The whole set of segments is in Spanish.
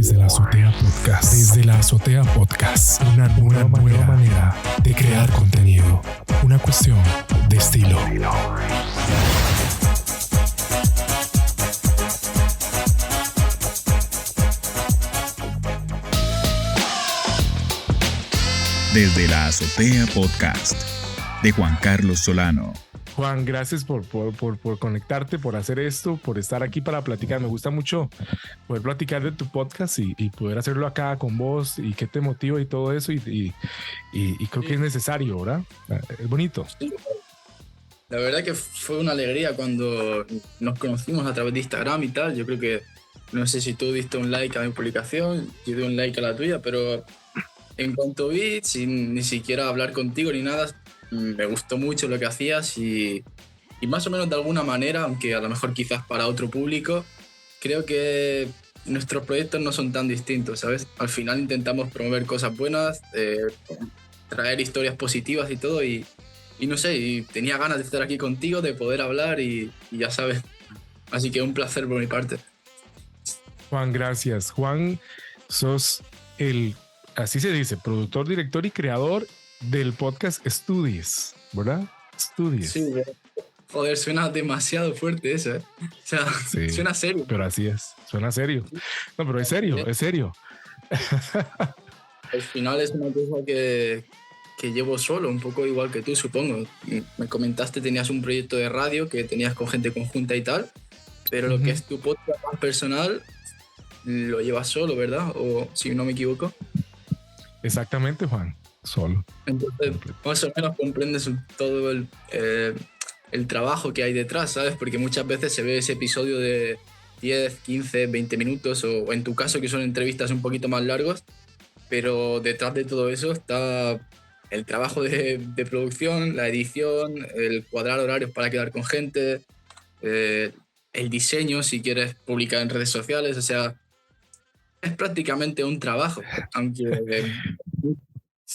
Desde la Azotea Podcast. Desde la Azotea Podcast. Una nueva manera de crear contenido. Una cuestión de estilo. Desde la Azotea Podcast de Juan Carlos Solano. Juan, gracias por conectarte, por hacer esto, por estar aquí para platicar. Me gusta mucho poder platicar de tu podcast y poder hacerlo acá con vos y qué te motiva y todo eso. Y creo que es necesario, ¿verdad? Es bonito. Sí. La verdad que fue una alegría cuando nos conocimos a través de Instagram y tal. Yo creo que, no sé si tú diste un like a mi publicación, yo di un like a la tuya, pero en cuanto vi, sin ni siquiera hablar contigo ni nada, me gustó mucho lo que hacías y más o menos de alguna manera, aunque a lo mejor quizás para otro público, creo que nuestros proyectos no son tan distintos, ¿sabes? Al final intentamos promover cosas buenas, traer historias positivas y todo y no sé, y tenía ganas de estar aquí contigo, de poder hablar y ya sabes. Así que un placer por mi parte. Juan, gracias. Juan, sos así se dice, productor, director y creador del podcast Studies, ¿verdad? Studies. Sí, joder, suena demasiado fuerte eso, ¿eh? O sea, sí, suena serio. Pero así es, suena serio. No, pero es serio, es serio. Al final es una cosa que llevo solo, un poco igual que tú, supongo. Me comentaste, tenías un proyecto de radio que tenías con gente conjunta y tal, pero lo que es tu podcast más personal lo llevas solo, ¿verdad? O si no me equivoco. Exactamente, Juan. Solo. Entonces, más o menos comprendes todo el trabajo que hay detrás, ¿sabes? Porque muchas veces se ve ese episodio de 10, 15, 20 minutos, o en tu caso que son entrevistas un poquito más largos, pero detrás de todo eso está el trabajo de producción, la edición, el cuadrar horarios para quedar con gente, el diseño si quieres publicar en redes sociales, o sea, es prácticamente un trabajo, aunque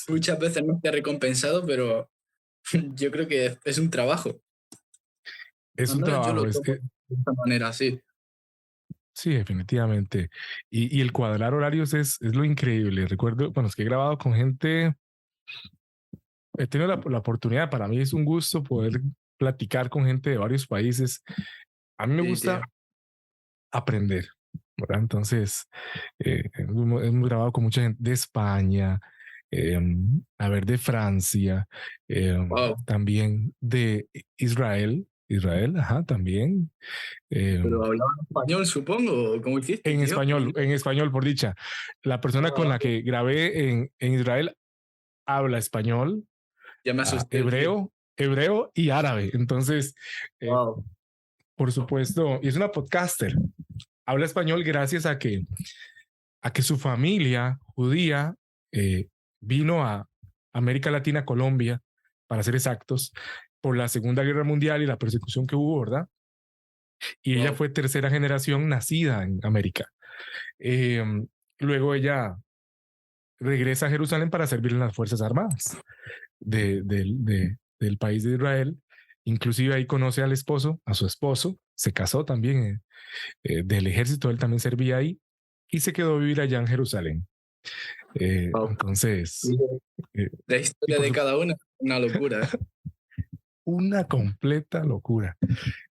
muchas veces no esté recompensado, pero yo creo que es un trabajo. Es un trabajo. Yo lo tomo de esta manera, sí. Sí, definitivamente. Y el cuadrar horarios es lo increíble. Recuerdo, bueno, es que he grabado con gente, he tenido la oportunidad, para mí es un gusto poder platicar con gente de varios países. A mí me gusta aprender, ¿verdad? Entonces, hemos grabado con mucha gente de España, de Francia, también de Israel, ajá, también. Pero hablaban español, supongo, ¿cómo hiciste? En español, por dicha. La persona con la que grabé en Israel habla español, ya me asusté, hebreo y árabe. Entonces, por supuesto, y es una podcaster. Habla español gracias a que su familia judía vino a América Latina, Colombia, para ser exactos, por la Segunda Guerra Mundial y la persecución que hubo, ¿verdad? Y ella fue tercera generación nacida en América. Luego ella regresa a Jerusalén para servir en las Fuerzas Armadas del país de Israel. Inclusive ahí conoce a su esposo, se casó también del ejército, él también servía ahí y se quedó a vivir allá en Jerusalén. Entonces... la historia de cada uno es una locura. Una completa locura.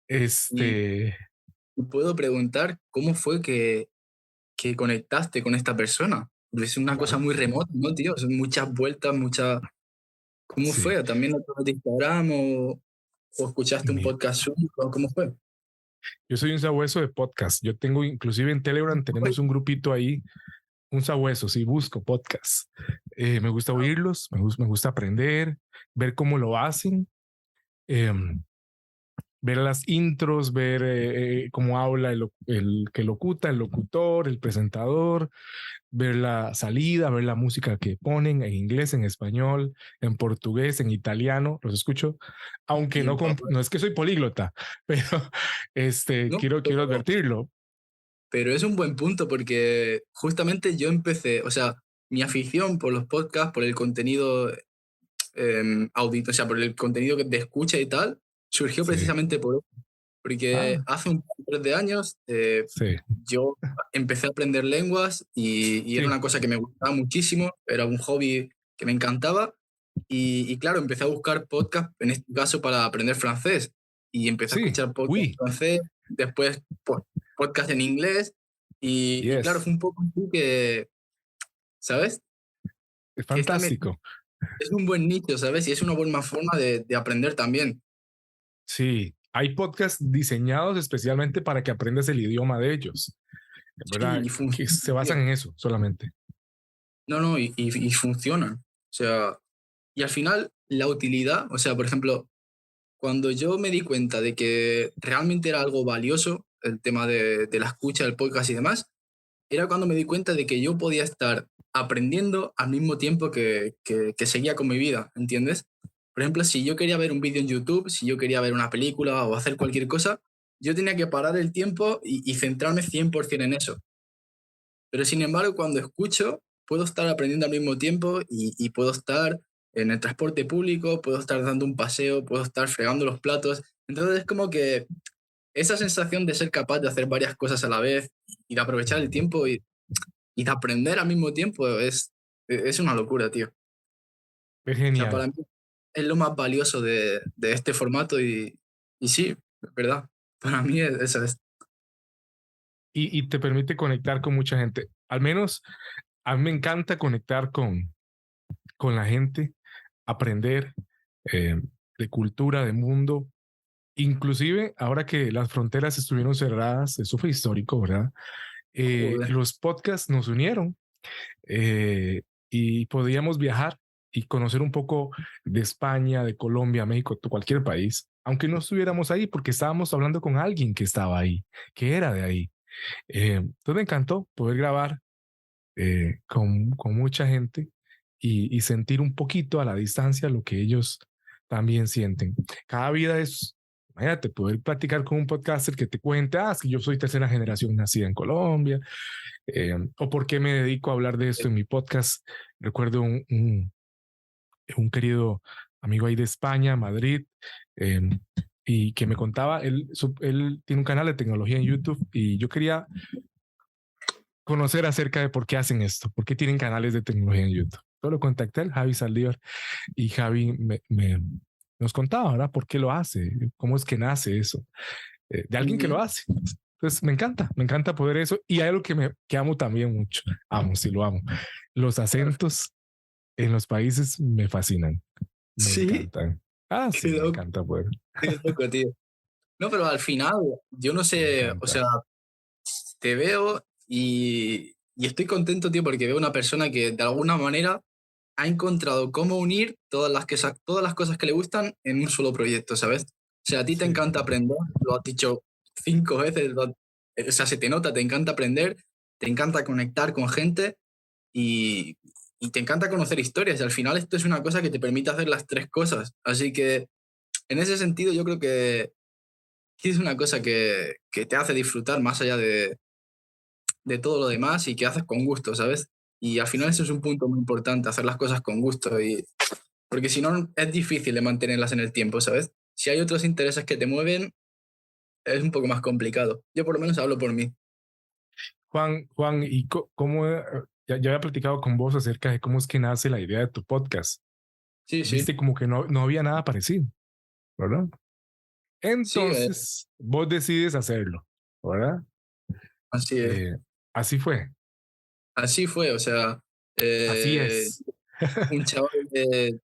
Y puedo preguntar cómo fue que conectaste con esta persona. Es una cosa muy remota, ¿no, tío? Son muchas vueltas, ¿Cómo fue? ¿También a través de Instagram o escuchaste un podcast suyo? ¿Cómo fue? Yo soy un sabueso de podcast. Yo tengo, inclusive en Telegram, tenemos un grupito ahí, un sabueso, sí, busco podcast. Me gusta oírlos, me gusta aprender, ver cómo lo hacen. Ver las intros, ver cómo habla el que locuta, el locutor, el presentador, ver la salida, ver la música que ponen en inglés, en español, en portugués, en italiano, los escucho, aunque no es que soy políglota, pero quiero advertirlo. Pero es un buen punto porque justamente yo empecé, o sea, mi afición por los podcasts, por el contenido o sea, por el contenido de escucha y tal, surgió precisamente por porque Ah, hace un par de años sí, yo empecé a aprender lenguas y era sí, una cosa que me gustaba muchísimo, era un hobby que me encantaba y claro, empecé a buscar podcast, en este caso para aprender francés y empecé a sí. escuchar podcast en Uy, francés, después podcast en inglés y claro, yes. fue un poco así que, ¿sabes? Es Que esta me, fantástico. es un buen nicho, ¿sabes? Y es una buena forma de aprender también. Sí, hay podcasts diseñados especialmente para que aprendas el idioma de ellos, Sí, ¿verdad? y Que funciona. se basan en eso solamente. No, no, y funcionan. O sea, y al final la utilidad, o sea, por ejemplo, cuando yo me di cuenta de que realmente era algo valioso el tema de la escucha del podcast y demás, era cuando me di cuenta de que yo podía estar aprendiendo al mismo tiempo que seguía con mi vida, ¿entiendes? Por ejemplo, si yo quería ver un vídeo en YouTube, si yo quería ver una película o hacer cualquier cosa, yo tenía que parar el tiempo y centrarme 100% en eso. Pero sin embargo, cuando escucho, puedo estar aprendiendo al mismo tiempo y puedo estar en el transporte público, puedo estar dando un paseo, puedo estar fregando los platos. Entonces es como que esa sensación de ser capaz de hacer varias cosas a la vez y de aprovechar el tiempo y de aprender al mismo tiempo es una locura, tío. Es O sea, para genial. mí es lo más valioso de este formato y sí, es verdad. Para mí eso es. Y te permite conectar con mucha gente. Al menos a mí me encanta conectar con la gente, aprender eh, de cultura, de mundo. Inclusive, ahora que las fronteras estuvieron cerradas, eso fue histórico, ¿verdad? Joder. Los podcasts nos unieron eh, y podíamos viajar y conocer un poco de España, de Colombia, México, cualquier país, aunque no estuviéramos ahí porque estábamos hablando con alguien que estaba ahí, que era de ahí. Entonces me encantó poder grabar con mucha gente y sentir un poquito a la distancia lo que ellos también sienten. Cada vida es, imagínate, poder platicar con un podcaster que te cuente, ah, es que yo soy tercera generación nacida en Colombia, o por qué me dedico a hablar de esto en mi podcast. Recuerdo un querido amigo ahí de España, Madrid, eh, y que me contaba, él tiene un canal de tecnología en YouTube y yo quería conocer acerca de por qué hacen esto, por qué tienen canales de tecnología en YouTube. Solo contacté al Javi Saldívar y Javi nos contaba, ¿verdad? ¿Por qué lo hace? ¿Cómo es que nace eso? De alguien que lo Ujú. hace. Entonces me encanta poder eso. Y hay algo que amo también mucho, amo, sí lo amo. Los Claro. acentos en los países me fascinan, me Sí, encantan. Ah, qué sí, me loco, encanta poder, qué loco, tío. No, pero al final, yo no me sé, o sea, encanta. te veo y estoy contento, tío, porque veo una persona que de alguna manera ha encontrado cómo unir todas las cosas que le gustan en un solo proyecto, ¿sabes? O sea, a ti te Sí, encanta aprender, lo has dicho 5 veces, o sea, se te nota, te encanta aprender, te encanta conectar con gente y, y te encanta conocer historias. Y al final esto es una cosa que te permite hacer las tres cosas. Así que en ese sentido yo creo que es una cosa que te hace disfrutar más allá de todo lo demás y que haces con gusto, ¿sabes? Y al final eso es sí. un punto muy importante, hacer las cosas con gusto, porque si no es difícil de mantenerlas en el tiempo, ¿sabes? Si hay otros intereses que te mueven, es un poco más complicado. Yo por lo menos hablo por mí. Juan, ¿y cómo, ya había platicado con vos acerca de cómo es que nace la idea de tu podcast? Sí, sí, Viste como que no había nada parecido, ¿verdad? sí, Entonces, vos decides hacerlo, ¿verdad? así es. Eh, Así fue, Así fue, o sea, así eh, es. un chaval de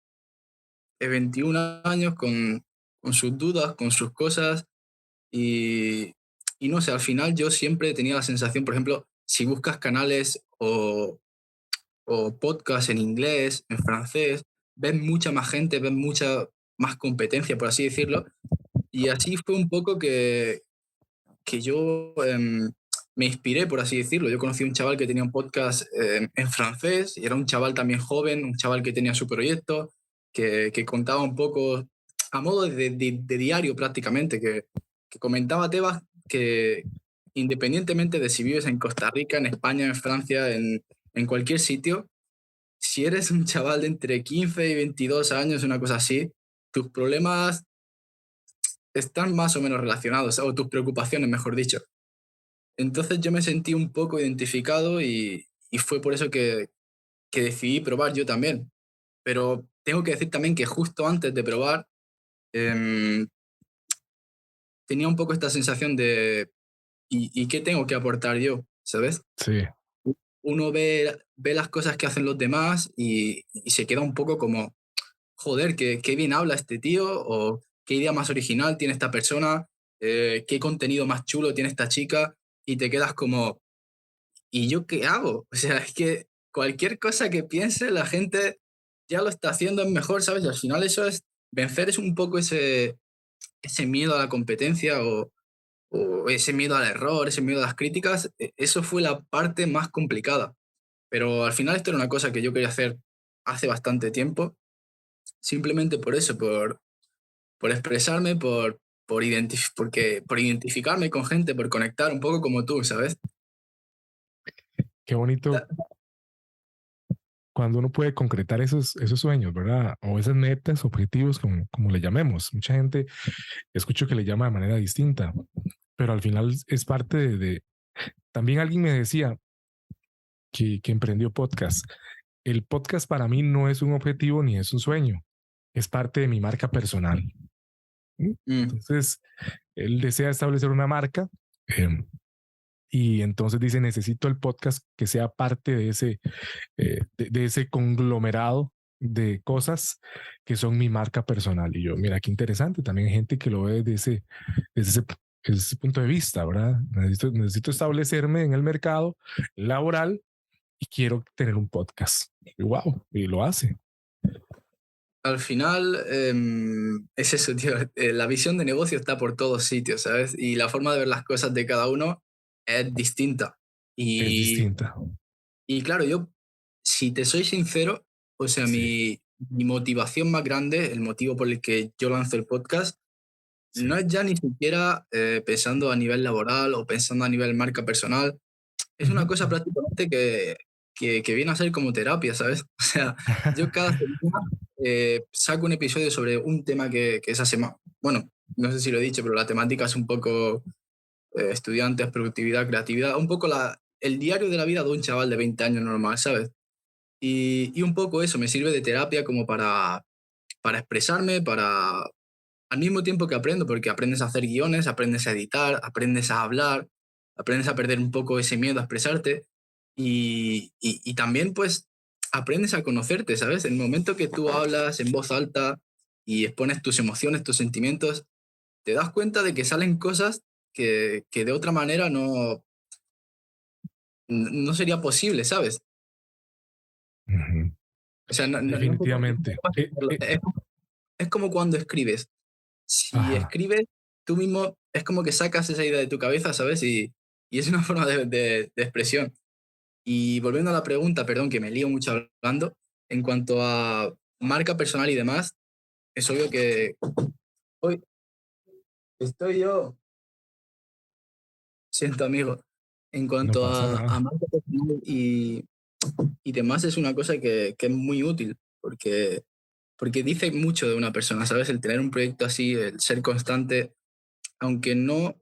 21 años con sus dudas, con sus cosas, y, y no sé, al final yo siempre tenía la sensación, por ejemplo, si buscas canales o podcasts en inglés, en francés, ves mucha más gente, ves mucha más competencia, por así decirlo, y así fue un poco que yo me inspiré, por así decirlo. Yo conocí a un chaval que tenía un podcast en francés, y era un chaval también joven, un chaval que tenía su proyecto, que contaba un poco a modo de diario prácticamente, que comentaba temas que independientemente de si vives en Costa Rica, en España, en Francia, en cualquier sitio, si eres un chaval de entre 15 y 22 años, una cosa así, tus problemas están más o menos relacionados, o tus preocupaciones, mejor dicho. Entonces yo me sentí un poco identificado y fue por eso que decidí probar yo también. Pero tengo que decir también que justo antes de probar, em, tenía un poco esta sensación de, ¿y qué tengo que aportar yo? ¿Sabes? Sí, Uno ve las cosas que hacen los demás y se queda un poco como, joder, qué bien habla este tío, o qué idea más original tiene esta persona, qué contenido más chulo tiene esta chica, y te quedas como, ¿y yo qué hago? O sea, es que cualquier cosa que piense, la gente ya lo está haciendo, es mejor, ¿sabes? Y al final eso es, vencer es un poco ese miedo a la competencia o ese miedo al error, ese miedo a las críticas, eso fue la parte más complicada. Pero al final esto era una cosa que yo quería hacer hace bastante tiempo, simplemente por eso, por expresarme, por identificarme con gente, por conectar un poco como tú, ¿sabes? qué bonito Da- cuando uno puede concretar esos sueños, ¿verdad? O esas metas, objetivos, como le llamemos. Mucha gente escucho que le llama de manera distinta, pero al final es parte También alguien me decía que emprendió podcast. El podcast para mí no es un objetivo ni es un sueño, es parte de mi marca personal. Mm, Entonces, él desea establecer una marca eh, y entonces dice, necesito el podcast que sea parte de ese conglomerado de cosas que son mi marca personal. Y yo, mira, qué interesante. También hay gente que lo ve desde desde ese punto de vista, ¿verdad? Necesito establecerme en el mercado laboral y quiero tener un podcast. Y wow, y lo hace. Al final, es eso, tío. La visión de negocio está por todos sitios, ¿sabes? Y la forma de ver las cosas de cada uno es distinta. Es Y, distinta. y claro, yo, si te soy sincero, o sea, Sí, mi motivación más grande, el motivo por el que yo lanzo el podcast, no sí. es ya ni siquiera pensando a nivel laboral o pensando a nivel marca personal. Es una Ujú. cosa prácticamente que viene a ser como terapia, ¿sabes? O sea, yo cada semana saco un episodio sobre un tema que esa semana, bueno, no sé si lo he dicho, pero la temática es un poco estudiantes, productividad, creatividad, un poco el diario de la vida de un chaval de 20 años normal, ¿sabes? Y un poco eso me sirve de terapia como para expresarme, al mismo tiempo que aprendo, porque aprendes a hacer guiones, aprendes a editar, aprendes a hablar, aprendes a perder un poco ese miedo a expresarte y también pues aprendes a conocerte, ¿sabes? En el momento que tú hablas en voz alta y expones tus emociones, tus sentimientos, te das cuenta de que salen cosas que de otra manera no sería posible, ¿sabes? Ujú. O sea, no sé cómo Definitivamente. explicarlo. Es como cuando escribes. Si Ajá. escribes, tú mismo es como que sacas esa idea de tu cabeza, ¿sabes? Y es una forma de expresión. Y volviendo a la pregunta, perdón, que me lío mucho hablando, en cuanto a marca personal y demás, es obvio que hoy estoy yo, siento amigo, en No cuanto pasa a nada. marca personal y demás, es una cosa que es muy útil, porque dice mucho de una persona, ¿sabes? El tener un proyecto así, el ser constante, aunque no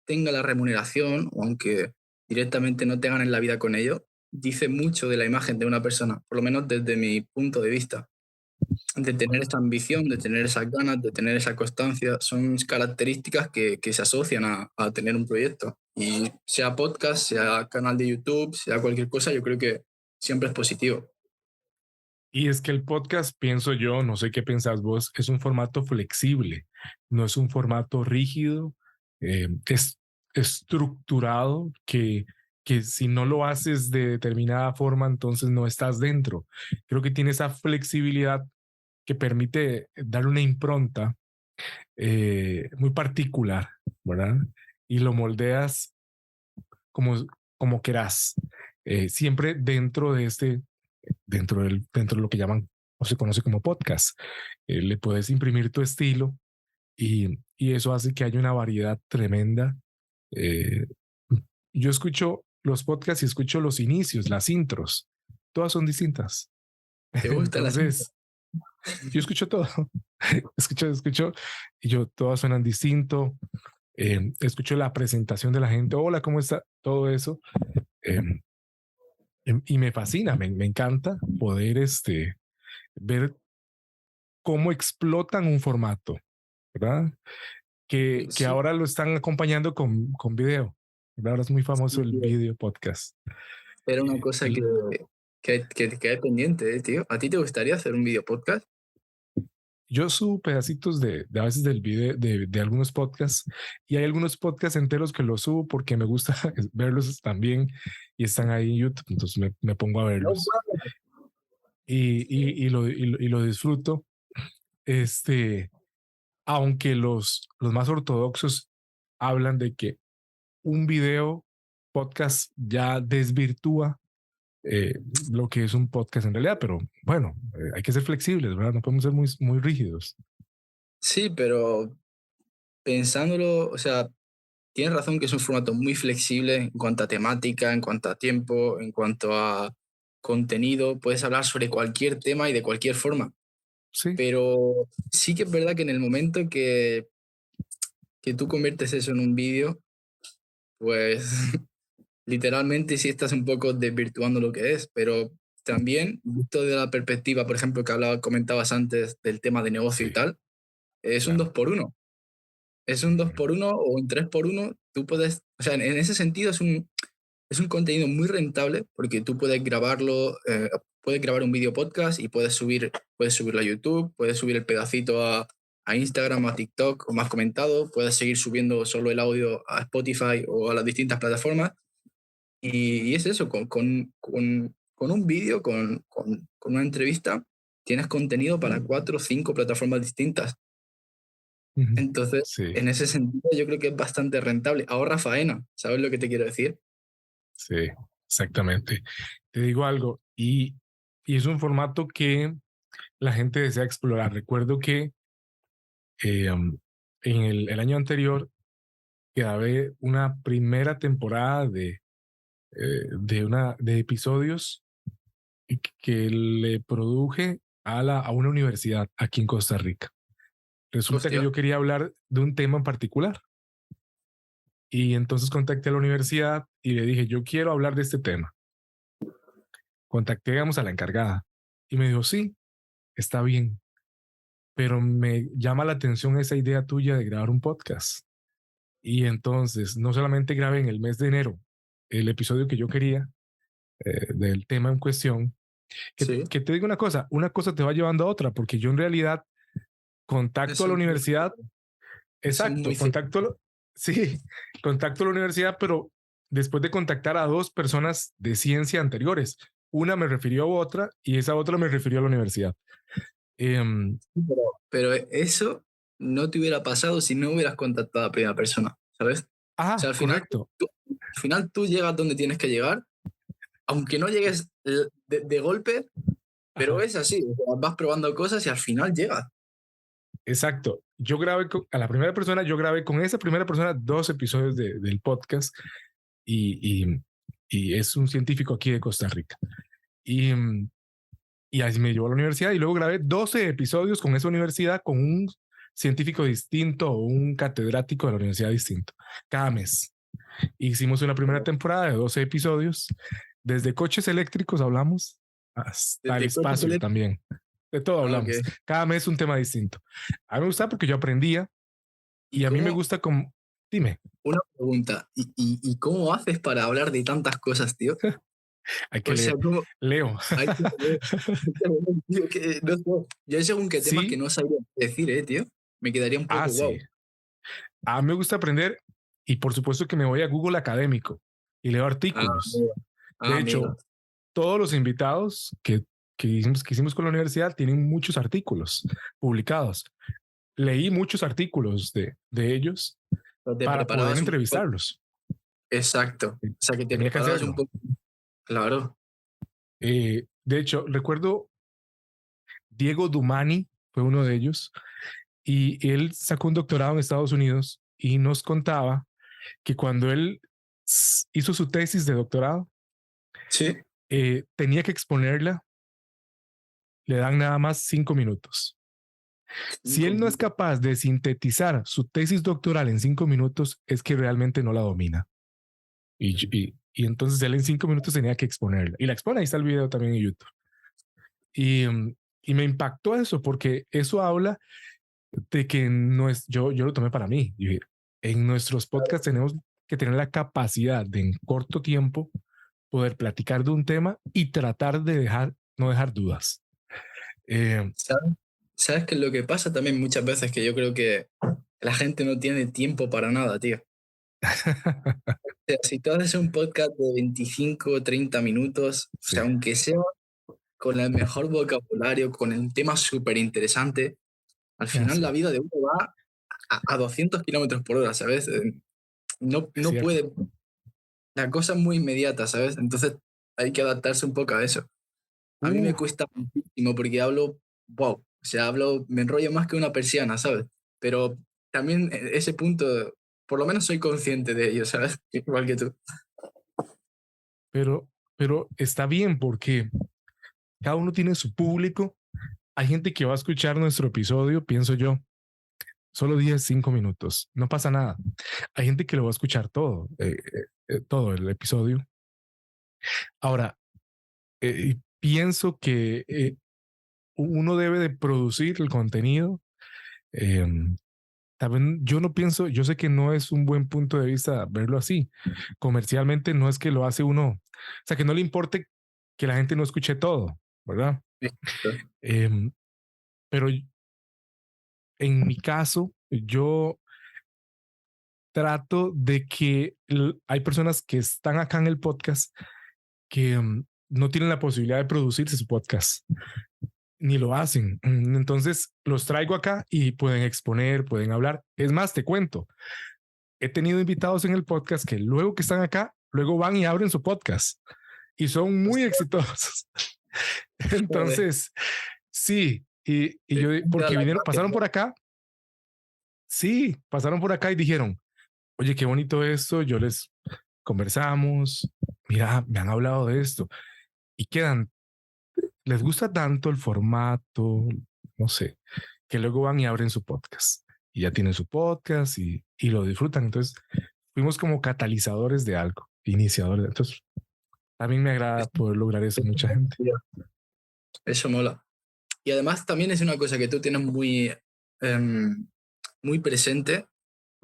tenga la remuneración o aunque directamente no te ganes la vida con ello, dice mucho de la imagen de una persona, por lo menos desde mi punto de vista. De tener esa ambición, de tener esas ganas, de tener esa constancia, son características que se asocian a tener un proyecto. Y sea podcast, sea canal de YouTube, sea cualquier cosa, yo creo que siempre es positivo. Y es que el podcast, pienso yo, no sé qué pensás vos, es un formato flexible, no es un formato rígido, es estructurado que si no lo haces de determinada forma, entonces no estás dentro. Creo que tiene esa flexibilidad que permite dar una impronta muy particular, ¿verdad? Y lo moldeas como, como querás, siempre dentro de lo que llaman o se conoce como podcast. Le puedes imprimir tu estilo y eso hace que haya una variedad tremenda. Eh, yo escucho los podcasts y escucho los inicios, las intros, todas son distintas. ¿Te gusta la cinta? Entonces, yo escucho todo. escucho, y yo, todas suenan distinto. Escucho la presentación de la gente, hola, ¿cómo está? Todo eso. Eh, y me fascina, me encanta poder ver cómo explotan un formato, ¿verdad? Que Sí, ahora lo están acompañando con video. Ahora es muy famoso sí, el tío. video podcast. Era una cosa El- que te quedé pendiente, tío. ¿A ti te gustaría hacer un video podcast? yo subo pedacitos de a veces del video de algunos podcasts y hay algunos podcasts enteros que los subo porque me gusta verlos también y están ahí en YouTube, entonces me pongo a No, verlos y lo disfruto. Este, aunque los más ortodoxos hablan de que un video podcast ya desvirtúa eh, lo que es un podcast en realidad, pero bueno, hay que ser flexibles, ¿verdad? No podemos ser muy rígidos. sí, pero pensándolo, o sea, tienes razón que es un formato muy flexible en cuanto a temática, en cuanto a tiempo, en cuanto a contenido. Puedes hablar sobre cualquier tema y de cualquier forma. Sí, Pero sí que es verdad que en el momento que tú conviertes eso en un vídeo, pues literalmente sí estás un poco desvirtuando lo que es. Pero también, visto de la perspectiva, por ejemplo, que comentabas antes del tema de negocio y sí, tal, es un claro. 2 por 1. Es un 2 por 1 o un 3 por 1. Tú puedes, o sea, en ese sentido es un contenido muy rentable porque tú puedes grabarlo, puedes grabar un video podcast y puedes subirlo a YouTube, puedes subir el pedacito a Instagram, a TikTok, como has comentado, puedes seguir subiendo solo el audio a Spotify o a las distintas plataformas. Y es eso, con un vídeo, con una entrevista, tienes contenido para 4 o 5 plataformas distintas. Ujú. Entonces, Sí, en ese sentido, yo creo que es bastante rentable. Ahorra faena, ¿sabes lo que te quiero decir? sí, exactamente. Te digo algo, y es un formato que la gente desea explorar. Recuerdo que en el año anterior grabé una primera temporada de episodios que le produje a una universidad aquí en Costa Rica. Resulta que Hostia, yo quería hablar de un tema en particular y entonces contacté a la universidad y le dije, yo quiero hablar de este tema. Contacté, digamos, a la encargada y me dijo, sí, está bien, pero me llama la atención esa idea tuya de grabar un podcast. Y entonces, no solamente grabé en el mes de enero el episodio que yo quería del tema en cuestión, sí. que te digo una cosa te va llevando a otra, porque yo en realidad contacto a Eso la es muy universidad, cierto. Eso es exacto, muy cierto. sí, contacto a la universidad, pero después de contactar a dos personas de ciencia anteriores, una me refirió a otra y esa otra me refirió a la universidad. Um, Pero eso no te hubiera pasado si no hubieras contactado a la primera persona, ¿sabes? O sea, correcto. al final tú llegas donde tienes que llegar, aunque no llegues de golpe, pero Ajá, es así. O sea, vas probando cosas y al final llegas. exacto. Yo grabé a la primera persona, yo grabé con esa primera persona dos episodios del podcast y, y, y es un científico aquí de Costa Rica. Y, y así me llevó a la universidad y luego grabé 12 episodios con esa universidad con un científico distinto o un catedrático de la universidad distinto, cada mes. Hicimos una primera temporada de 12 episodios, desde coches eléctricos hablamos hasta el Desde coche espacio también. De todo Ah, hablamos. ok. Cada mes un tema distinto. A mí me gusta porque yo aprendía ¿Y y a mí me cómo, gusta como, dime, una pregunta, ¿y cómo haces para hablar de tantas cosas, tío? hay que O sea, leer. ¿cómo Leo. hay que tío, no sé. Yo hay según qué temas que Sí, no sabría decir, tío. Me quedaría un poco sí. guau. A mí me gusta aprender y por supuesto que me voy a Google Académico y leo Ah, artículos. amigo. Ah, De amigo. hecho, todos los invitados que hicimos con la universidad tienen muchos artículos publicados. Leí muchos artículos de ellos O te para poder preparabas un poco. entrevistarlos. Exacto. O sea, que te Tenía que preparabas un hacerlo. poco. Claro. De hecho, recuerdo Diego Dumani fue uno de ellos y él sacó un doctorado en Estados Unidos y nos contaba que cuando él hizo su tesis de doctorado, Sí. tenía que exponerla, le dan nada más 5 minutos. Si él no es capaz de sintetizar su tesis doctoral en 5 minutos, es que realmente no la domina. Y entonces él en 5 minutos tenía que exponerla. Y la expone, ahí está el video también en YouTube. Y, y me impactó eso, porque eso habla de que no es, yo lo tomé para mí. En nuestros podcasts tenemos que tener la capacidad de en corto tiempo poder platicar de un tema y tratar de no dejar dudas. ¿Sabes qué es lo que pasa también muchas veces? Que yo creo que la gente no tiene tiempo para nada, tío. O sea, si tú haces un podcast de 25 o 30 minutos, o Sí, sea, aunque sea con el mejor vocabulario, con el tema súper interesante, al final la así, vida de uno va a 200 kilómetros por hora, ¿sabes? No, es no cierto. puede, la cosa es muy inmediata, ¿sabes? Entonces hay que adaptarse un poco a eso. A mí me Uh, cuesta muchísimo porque hablo, wow, o sea, me enrollo más que una persiana, ¿sabes? Pero también ese punto, por lo menos soy consciente de ello, ¿sabes? Igual que tú. pero está bien porque cada uno tiene su público. Hay gente que va a escuchar nuestro episodio, pienso yo, solo 10, 5 minutos, no pasa nada. Hay gente que lo va a escuchar todo el episodio. Ahora, pienso que uno debe de producir el contenido. Eh, También yo no pienso, yo sé que no es un buen punto de vista verlo así. Comercialmente no es que lo hace uno, o sea, que no le importe que la gente no escuche todo, ¿verdad? Eh, pero en mi caso, yo trato de que hay personas que están acá en el podcast que no tienen la posibilidad de producirse su podcast, ni lo hacen. Entonces los traigo acá y pueden exponer, pueden hablar. Es más, te cuento, he tenido invitados en el podcast que luego que están acá, luego van y abren su podcast y son muy exitosos. Joder, Entonces, sí, y yo, porque vinieron, pasaron por acá, sí, pasaron por acá y dijeron, oye, qué bonito esto, yo les conversamos, mira, me han hablado de esto y quedan, les gusta tanto el formato, no sé, que luego van y abren su podcast y ya tienen su podcast y lo disfrutan. Entonces, fuimos como catalizadores de algo, iniciadores. Entonces, también me agrada poder lograr eso en mucha gente. eso mola. Y además también es una cosa que tú tienes muy presente,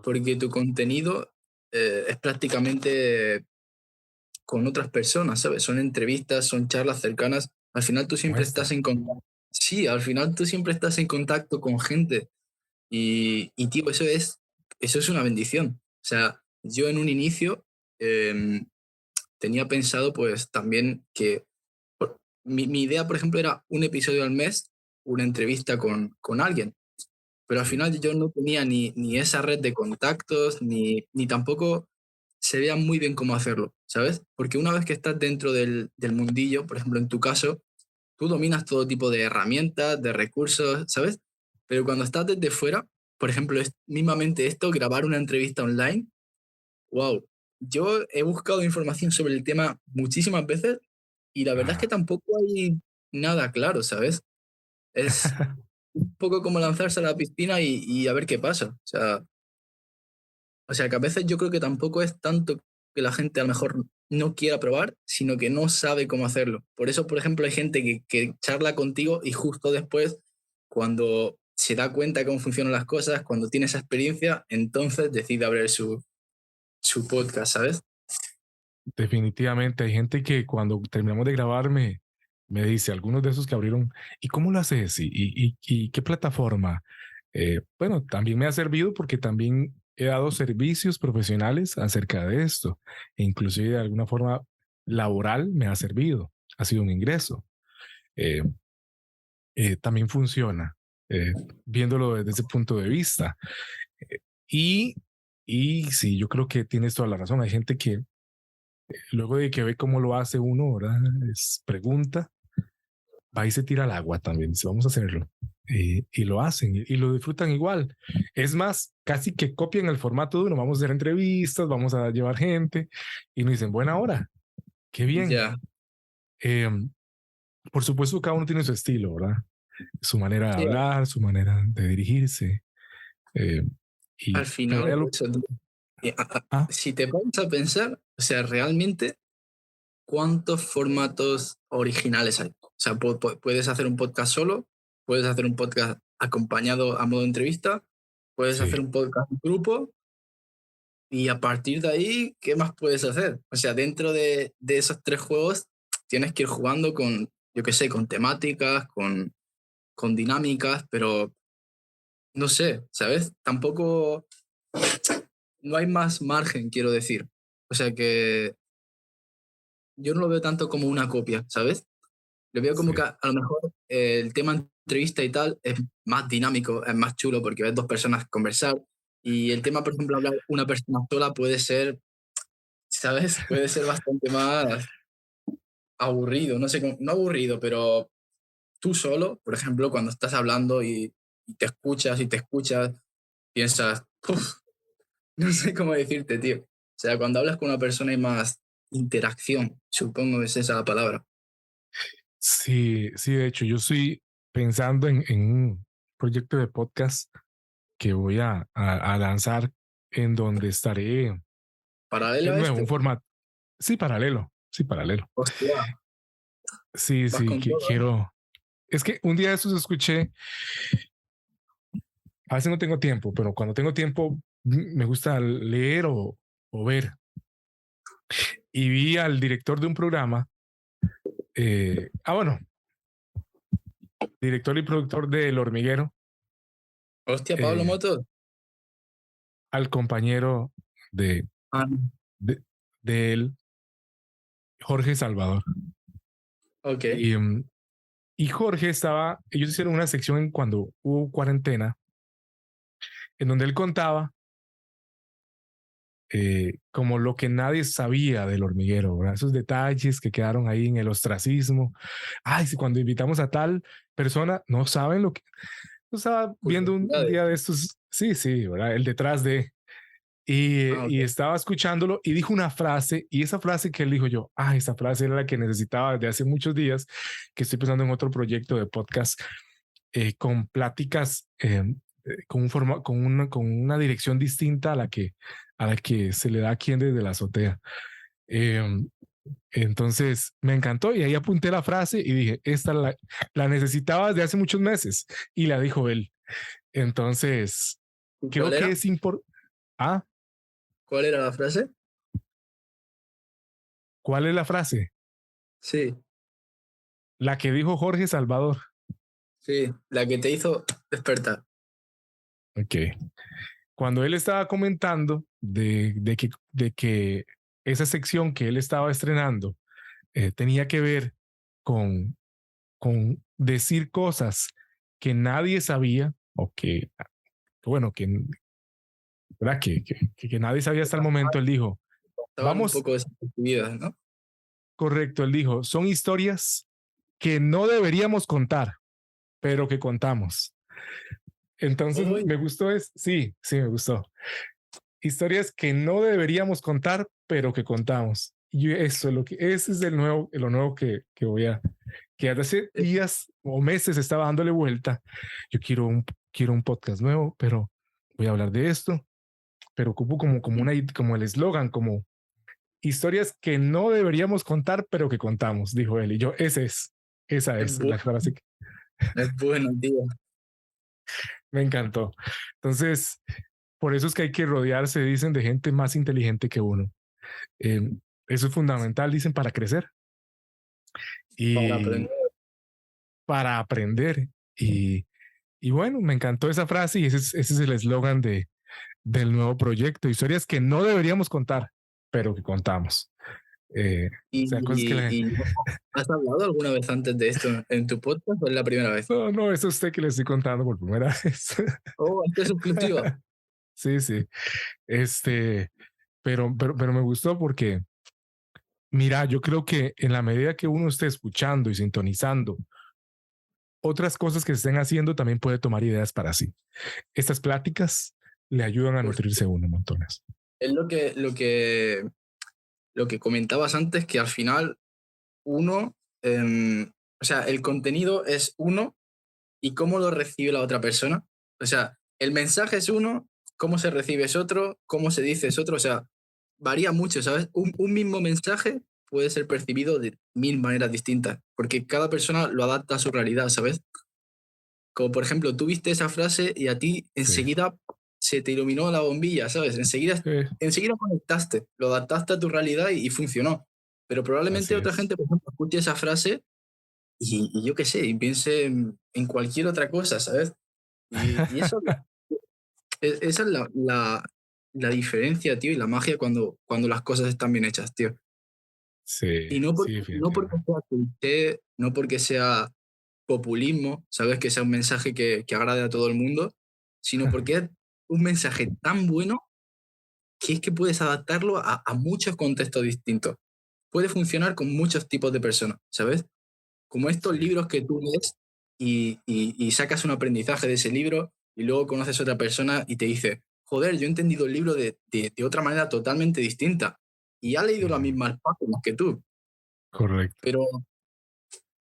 porque tu contenido es prácticamente con otras personas, ¿sabes? Son entrevistas, son charlas cercanas. Al final tú Como siempre esta. estás en contacto. Sí, al final tú siempre estás en contacto con gente. Tío, eso es una bendición. O sea, yo en un inicio eh, tenía pensado pues también que mi idea, por ejemplo, era un episodio al mes, una entrevista con alguien. Pero al Sí. final yo no tenía ni esa red de contactos, ni tampoco se veía muy bien cómo hacerlo, ¿sabes? Porque una vez que estás dentro del mundillo, por ejemplo, en tu caso, tú dominas todo tipo de herramientas, de recursos, ¿sabes? Pero cuando estás desde fuera, por ejemplo, mismamente esto, grabar una entrevista online, wow, yo he buscado información sobre el tema muchísimas veces y la verdad es que Ah. tampoco hay nada claro, ¿sabes? Es un poco como lanzarse a la piscina y a ver qué pasa. O sea, que a veces yo creo que tampoco es tanto que la gente a lo mejor no quiera probar, sino que no sabe cómo hacerlo. Por eso, por ejemplo, hay gente que charla contigo y justo después, cuando se da cuenta de cómo funcionan las cosas, cuando tiene esa experiencia, entonces decide abrir su podcast, ¿sabes? Definitivamente hay gente que cuando terminamos de grabar me dice, algunos de esos que abrieron, ¿y cómo lo haces? ¿Y qué plataforma? Bueno, también me ha servido porque también he dado servicios profesionales acerca de esto. E inclusive de alguna forma laboral me ha servido. Ha sido un ingreso. Eh, También funciona, viéndolo desde ese punto de vista. Eh, y, y sí, yo creo que tienes toda la razón. Hay gente que luego de que ve cómo lo hace uno, ¿verdad? Pregunta, va y se tira al agua también, dice, vamos a hacerlo. Y lo hacen y lo disfrutan igual. Es más, casi que copian el formato de uno, vamos a hacer entrevistas, vamos a llevar gente y nos dicen, buena hora, qué bien. Ya, Eh, por supuesto, cada uno tiene su estilo, ¿verdad? su manera de Sí, hablar, su manera de dirigirse. eh, al pero final, ella lo... eso, tío. Ah, Si te pones a pensar, o sea, realmente, ¿cuántos formatos originales hay? O sea, puedes hacer un podcast solo, puedes hacer un podcast acompañado a modo de entrevista, puedes sí, hacer un podcast en grupo y a partir de ahí, ¿qué más puedes hacer? O sea, dentro de esos tres juegos tienes que ir jugando con, yo qué sé, con temáticas, con dinámicas, pero no sé, ¿sabes? Tampoco, no hay más margen, quiero decir. O sea que yo no lo veo tanto como una copia, ¿sabes? Lo veo como sí. que a lo mejor el tema entrevista y tal es más dinámico, es más chulo porque ves dos personas conversar y el tema, por ejemplo, hablar una persona sola puede ser, ¿sabes? Puede ser bastante más aburrido, no sé, no aburrido, pero tú solo, por ejemplo, cuando estás hablando y te escuchas, piensas, "Uf", no sé cómo decirte, tío. O sea, cuando hablas con una persona hay más interacción, supongo que es esa la palabra. Sí, sí, de hecho, yo estoy pensando en un proyecto de podcast que voy a lanzar en donde estaré Paralelo de a nuevo, esto, un formato, sí, paralelo, sí, paralelo. hostia, Sí, vas sí, con que todo, ¿eh? quiero. Es que un día de esos escuché, a veces no tengo tiempo, pero cuando tengo tiempo me gusta leer o ver. Y vi al director de un programa, bueno, director y productor de El Hormiguero, Hostia, Pablo eh, Motos. al compañero de, Ah, de, de él, Jorge Salvador. ok. Y, y Jorge estaba, ellos hicieron una sección en cuando hubo cuarentena, en donde él contaba como lo que nadie sabía del hormiguero, ¿verdad? Esos detalles que quedaron ahí en el ostracismo. Ay, si cuando invitamos a tal persona, no saben lo que... Yo estaba viendo un Curiosidades. día de estos, sí, sí, ¿verdad? El detrás de... Ah, Y ok. estaba escuchándolo y dijo una frase, y esa frase que él dijo yo, esa frase era la que necesitaba desde hace muchos días, que estoy pensando en otro proyecto de podcast con pláticas con, con una dirección distinta a la que se le da aquí desde la azotea. Eh, entonces me encantó y ahí apunté la frase y dije, la necesitaba desde hace muchos meses y la dijo él. Entonces, ¿Y creo cuál que era? es importante. Ah, ¿Cuál era la frase? ¿cuál es la frase? Sí, La que dijo Jorge Salvador. sí, la que te hizo despertar. Ok. Cuando él estaba comentando de que esa sección que él estaba estrenando tenía que ver con, con decir cosas que nadie sabía o bueno, ¿verdad? Que nadie sabía hasta el momento. Él dijo, Estaban un vamos, poco desapercibidas, ¿no? correcto, él dijo, son historias que no deberíamos contar, pero que contamos. Entonces Uy, me gustó, sí, sí, me gustó. Historias que no deberíamos contar, pero que contamos. Y eso es lo que, ese es lo nuevo que voy a, que hace es días o meses estaba dándole vuelta. Yo quiero un podcast nuevo, pero voy a hablar de esto, pero ocupo como el eslogan, como historias que no deberíamos contar, pero que contamos, dijo él. Y yo, esa es la bueno, frase que es bueno, tío. me encantó. Entonces, por eso es que hay que rodearse, dicen, de gente más inteligente que uno. Eh, eso es fundamental, dicen, para crecer Para y aprender. para aprender. Y bueno, me encantó esa frase y ese es el eslogan del nuevo proyecto. Historias que no deberíamos contar, pero que contamos. O sea, cosas que Y ¿has hablado alguna vez antes de esto en tu podcast o es la primera vez? no, no, es usted que le estoy contando por primera vez. Oh, esto es exclusiva. Sí, sí. Este, pero me gustó porque, mira, yo creo que en la medida que uno esté escuchando y sintonizando otras cosas que se estén haciendo, también puede tomar ideas para sí. Estas pláticas le ayudan a Pues nutrirse uno montones. es lo que comentabas antes, que al final uno, o sea, el contenido es uno, y cómo lo recibe la otra persona. O sea, el mensaje es uno, cómo se recibe es otro, cómo se dice es otro. O sea, varía mucho, ¿sabes? Un mismo mensaje puede ser percibido de 1000 maneras distintas, porque cada persona lo adapta a su realidad, ¿sabes? Como por ejemplo, tú viste esa frase y a ti Sí, enseguida se te iluminó la bombilla, ¿sabes? sí, Enseguida conectaste, lo adaptaste a tu realidad y funcionó. Pero así probablemente otra es. gente, por ejemplo, escuche esa frase y yo qué sé, y piense en cualquier otra cosa, ¿sabes? Y eso, esa es la diferencia, tío, y la magia cuando las cosas están bien hechas, tío. Sí, Y no, sí, no porque definitivamente. sea cliché, no porque sea populismo, ¿sabes? Que sea un mensaje que agrade a todo el mundo, sino porque es un mensaje tan bueno que es que puedes adaptarlo a muchos contextos distintos. Puede funcionar con muchos tipos de personas, ¿sabes? Como estos Sí, libros que tú lees y sacas un aprendizaje de ese libro y luego conoces a otra persona y te dice, joder, yo he entendido el libro de otra manera totalmente distinta y ha leído las ujú, mismas páginas que tú, correcto. pero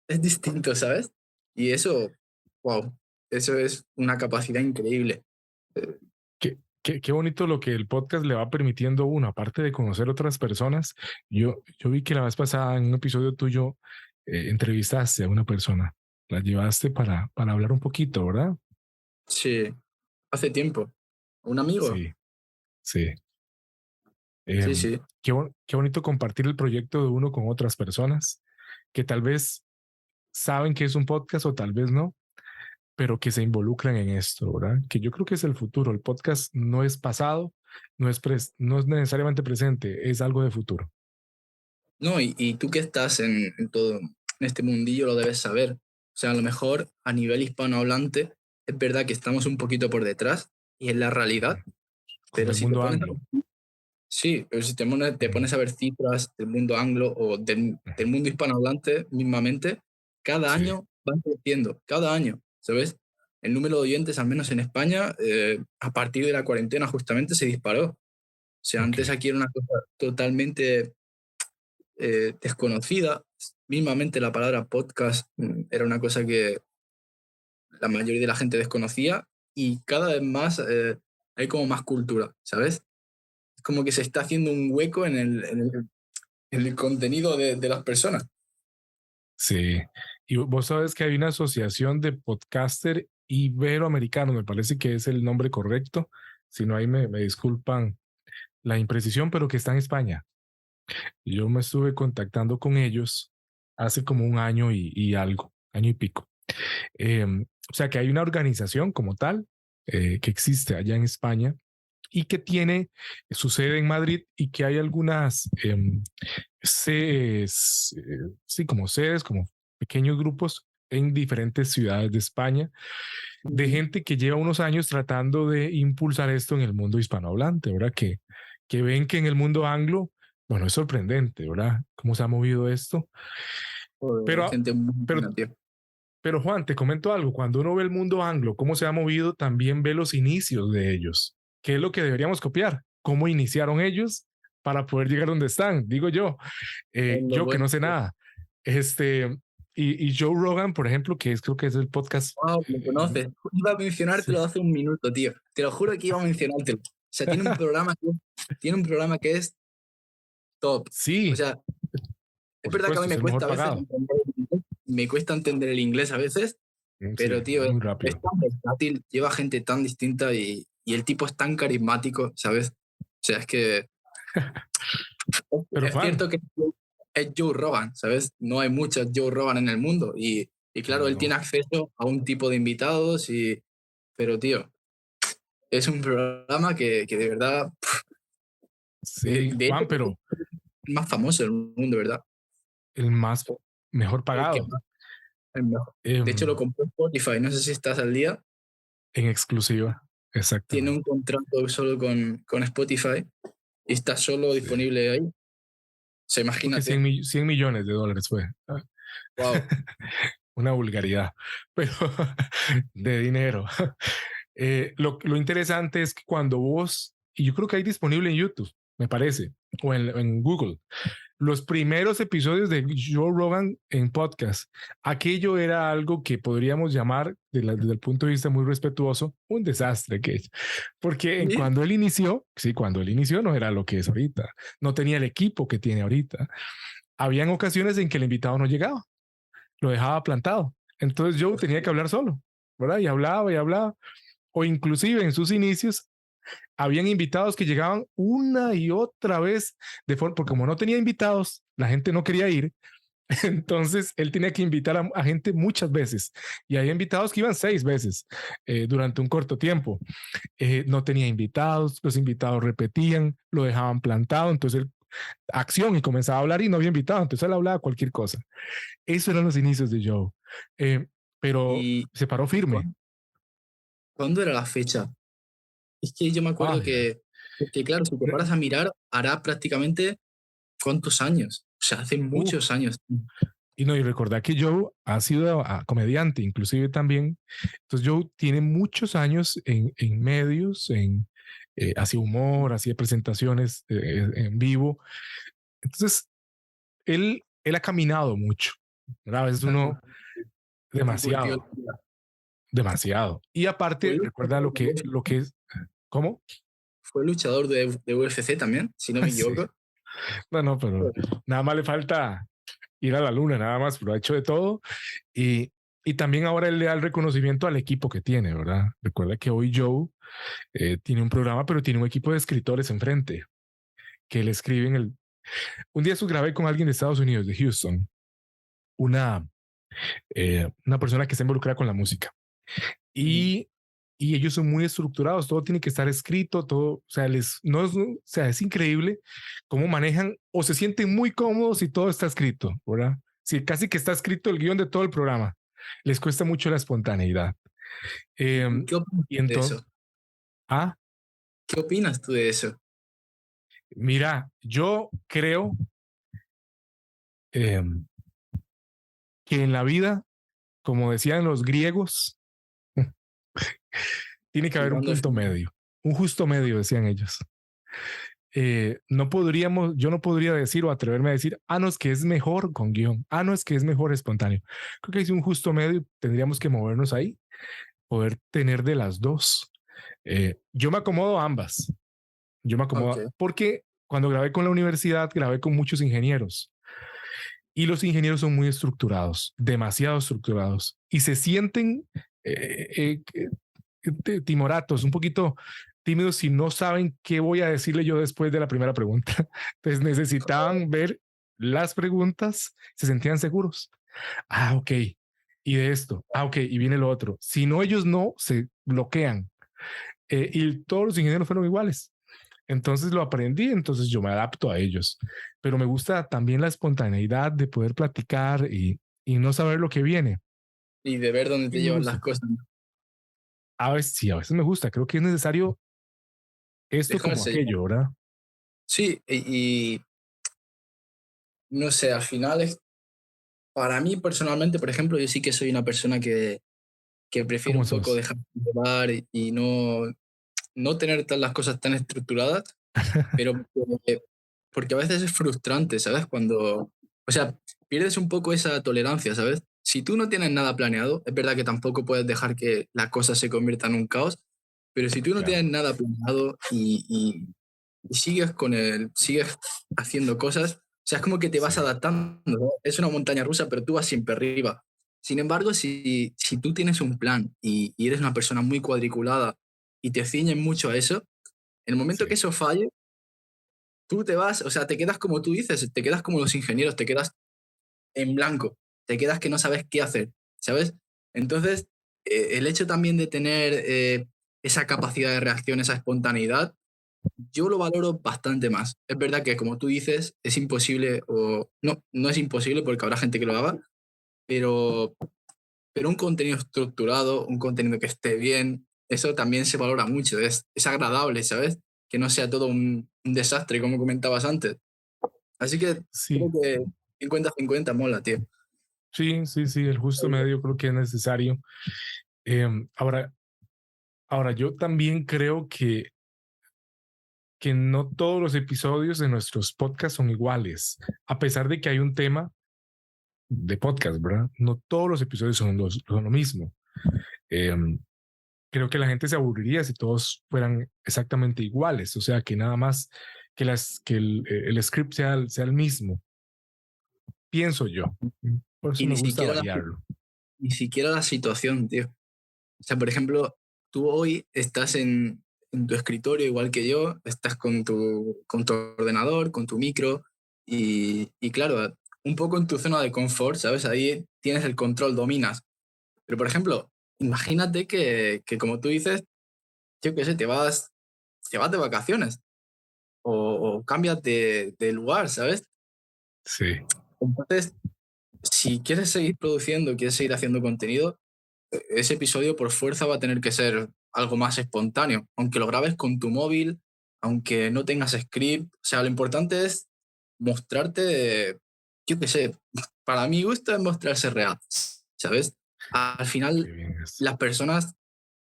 es distinto, ¿sabes? Y eso, wow, eso es una capacidad increíble. Eh, Qué bonito lo que el podcast le va permitiendo a uno, aparte de conocer otras personas. Yo vi que la vez pasada en un episodio tuyo entrevistaste a una persona, la llevaste para hablar un poquito, ¿verdad? Sí, hace tiempo. ¿Un amigo? Sí, sí. Sí, Em, sí. qué bonito compartir el proyecto de uno con otras personas que tal vez saben que es un podcast o tal vez no, pero que se involucran en esto, ¿verdad? Que yo creo que es el futuro. El podcast no es pasado, no es necesariamente presente, es algo de futuro. No, y tú que estás en todo, en este mundillo lo debes saber. O sea, a lo mejor a nivel hispanohablante es verdad que estamos un poquito por detrás y es la realidad, Con pero el si te mundo pones anglo. sí, pero si te Ujú, pones a ver cifras del mundo anglo o del ujú. mundo hispanohablante mismamente, cada Sí, año van creciendo, cada año, ¿sabes? El número de oyentes, al menos en España, a partir de la cuarentena justamente se disparó. O sea, ok. antes aquí era una cosa totalmente desconocida. Mismamente la palabra podcast era una cosa que la mayoría de la gente desconocía y cada vez más hay como más cultura, ¿sabes? Es como que se está haciendo un hueco en el contenido de las personas. Sí. Y vos sabes que hay una asociación de podcaster iberoamericanos, me parece que es el nombre correcto. Si no, ahí me disculpan la imprecisión, pero que está en España. Yo me estuve contactando con ellos hace como un año y algo, año y pico. O sea que hay una organización como tal que existe allá en España y que tiene su sede en Madrid y que hay algunas sedes, sí, como sedes, como pequeños grupos en diferentes ciudades de España, de Ujú. gente que lleva unos años tratando de impulsar esto en el mundo hispanohablante, ¿verdad? Que ven que en el mundo anglo, bueno, es sorprendente, ¿verdad? Cómo se ha movido esto. Joder, hay Pero, gente muy pero buena, tío. Pero Juan, te comento algo, cuando uno ve el mundo anglo, cómo se ha movido, también ve los inicios de ellos. ¿Qué es lo que deberíamos copiar? ¿Cómo iniciaron ellos para poder llegar donde están? Digo yo, Es lo yo que bueno. no sé nada. Este, y Joe Rogan, por ejemplo, que creo que es el podcast. Wow, lo conoces. Iba a Sí, mencionártelo hace un minuto, tío. Te lo juro que iba a mencionártelo. O sea, tiene un programa que es top. O sí, sea, es por verdad que a mí supuesto, es me el cuesta mejor a veces pagado. entender el inglés. Me cuesta entender el inglés a veces, Sí, pero tío, muy es rápido. tan versátil, lleva gente tan distinta y el tipo es tan carismático, ¿sabes? O sea, es que Pero es Juan, cierto que es Joe Rogan, ¿sabes? No hay muchos Joe Rogan en el mundo y claro, él tiene no, acceso a un tipo de invitados pero tío, es un programa que de verdad, sí, de hecho, Juan, pero es el más famoso del mundo, ¿verdad? el más mejor El que pagado más, el mejor. De hecho, lo em, compró Spotify, no sé si estás al día. en exclusiva, Tiene un exactamente. contrato solo con Spotify y está solo Sí. disponible ahí. O sea, Creo que imagínate. 100 millones de dólares fue. Wow. Una vulgaridad, pero de dinero. Lo interesante es que cuando vos, y yo creo que hay disponible en YouTube, me parece, o en Google, los primeros episodios de Joe Rogan en podcast, aquello era algo que podríamos llamar, desde el punto de vista muy respetuoso, un desastre. Porque Sí. cuando él inició, sí, cuando él inició no era lo que es ahorita. No tenía el equipo que tiene ahorita. Habían ocasiones en que el invitado no llegaba, lo dejaba plantado. Entonces Joe tenía que hablar solo, ¿verdad? Y hablaba y hablaba. O inclusive en sus inicios habían invitados que llegaban una y otra vez de forma, porque como no tenía invitados, la gente no quería ir. Entonces él tenía que invitar a gente muchas veces y había invitados que iban 6 veces durante un corto tiempo. No tenía invitados, los invitados repetían, lo dejaban plantado, entonces él acción y comenzaba a hablar y no había invitado, entonces él hablaba cualquier cosa. Eso eran los inicios de Joe. Eh, pero ¿Y se paró firme. cuándo era la fecha? Es que yo me acuerdo Ay, ay. que claro, si te paras a mirar, hará prácticamente ¿cuántos años? O sea, hace muchos Uf. años. Y no, y recordar que Joe ha sido comediante, inclusive también. Entonces Joe tiene muchos años en medios, hacía humor, hacía presentaciones en vivo. Entonces, él ha caminado mucho, ¿verdad? A veces uno Y curtió. demasiado, demasiado. Y aparte, Fue recuerda lo que es, ¿cómo? fue luchador de UFC también, si no me Sí. equivoco. No, no, pero nada más le falta ir a la luna, nada más, pero ha hecho de todo. Y, y también ahora él le da el reconocimiento al equipo que tiene, ¿verdad? Recuerda que hoy Joe tiene un programa, pero tiene un equipo de escritores enfrente que le escriben el... Un día grabé con alguien de Estados Unidos, de Houston, una, una persona que está involucrada con la música. Ujú. Y, y ellos son muy estructurados, todo tiene que estar escrito, todo, o sea, no es, o sea, es increíble cómo manejan o se sienten muy cómodos si todo está escrito, ¿verdad? Si casi que está escrito el guión de todo el programa, les cuesta mucho la espontaneidad. Eh, ¿Y qué opinas y de eso? entonces, ah, ¿Qué opinas tú de eso? mira, yo creo eh, que en la vida, como decían los griegos, tiene que haber un Tirando punto medio, un justo medio, decían ellos. No podríamos, yo no podría decir o atreverme a decir, no, es que es mejor con guión, no, es que es mejor espontáneo. Creo que es un justo medio, tendríamos que movernos ahí, poder tener de las dos. Yo me acomodo a ambas, yo me Ok. acomodo, porque cuando grabé con la universidad, grabé con muchos ingenieros y los ingenieros son muy estructurados, demasiado estructurados y se sienten timoratos, un poquito tímidos si no saben qué voy a decirle yo después de la primera pregunta. Entonces necesitaban ver las preguntas, se sentían seguros. Ok. Y de esto, ok, y viene lo otro. Si no, ellos no se bloquean. Y todos los ingenieros fueron iguales. Entonces lo aprendí, entonces yo me adapto a ellos. Pero me gusta también la espontaneidad de poder platicar y no saber lo que viene. Y de ver dónde Y te me llevan gusta. las cosas. A veces sí, a veces me gusta. Creo que es necesario esto como Dejarse llevar. aquello, ¿verdad? Sí, y no sé, al final es, para mí personalmente, por ejemplo, yo sí que soy una persona que prefiere ¿Cómo un poco sos? dejar llevar y no tener las cosas tan estructuradas, pero porque a veces es frustrante, ¿sabes? Cuando, o sea, pierdes un poco esa tolerancia, ¿sabes? Si tú no tienes nada planeado, es verdad que tampoco puedes dejar que la cosa se convierta en un caos, pero si tú no tienes Claro. nada planeado y sigues sigues haciendo cosas, o sea, es como que te vas Sí, adaptando, ¿no? Es una montaña rusa, pero tú vas siempre arriba. Sin embargo, si tú tienes un plan y eres una persona muy cuadriculada y te ciñes mucho a eso, en el momento que sí, eso falle, tú te vas, o sea, te quedas como tú dices, te quedas como los ingenieros, te quedas en blanco, te quedas que no sabes qué hacer, ¿sabes? Entonces, el hecho también de tener esa capacidad de reacción, esa espontaneidad, yo lo valoro bastante más. Es verdad que, como tú dices, es imposible, o no, no es imposible porque habrá gente que lo haga, pero, pero un contenido estructurado, un contenido que esté bien, eso también se valora mucho, es agradable, ¿sabes? Que no sea todo un desastre, como comentabas antes. Así que sí, creo que 50-50 mola, tío. sí, sí, sí, el justo medio creo que es necesario. Ahora, yo también creo que no todos los episodios de nuestros podcasts son iguales, a pesar de que hay un tema de podcast, ¿verdad? No todos los episodios son lo mismo. Eh, Creo que la gente se aburriría si todos fueran exactamente iguales, o sea, que nada más que el script sea el mismo, pienso yo. Por eso Y me gusta variarlo. ni siquiera la situación, tío. O sea, por ejemplo, tú hoy estás en tu escritorio igual que yo, estás con tu ordenador, con tu micro y claro, un poco en tu zona de confort, ¿sabes? Ahí tienes el control, dominas. Pero por ejemplo, imagínate que como tú dices, yo qué sé, te vas de vacaciones o cambias de lugar, ¿sabes? Sí, Entonces, si quieres seguir produciendo, quieres seguir haciendo contenido, ese episodio por fuerza va a tener que ser algo más espontáneo, aunque lo grabes con tu móvil, aunque no tengas script. O sea, lo importante es mostrarte, yo qué sé, para mi gusto es mostrarse real, ¿sabes? Al qué final, bien es. las personas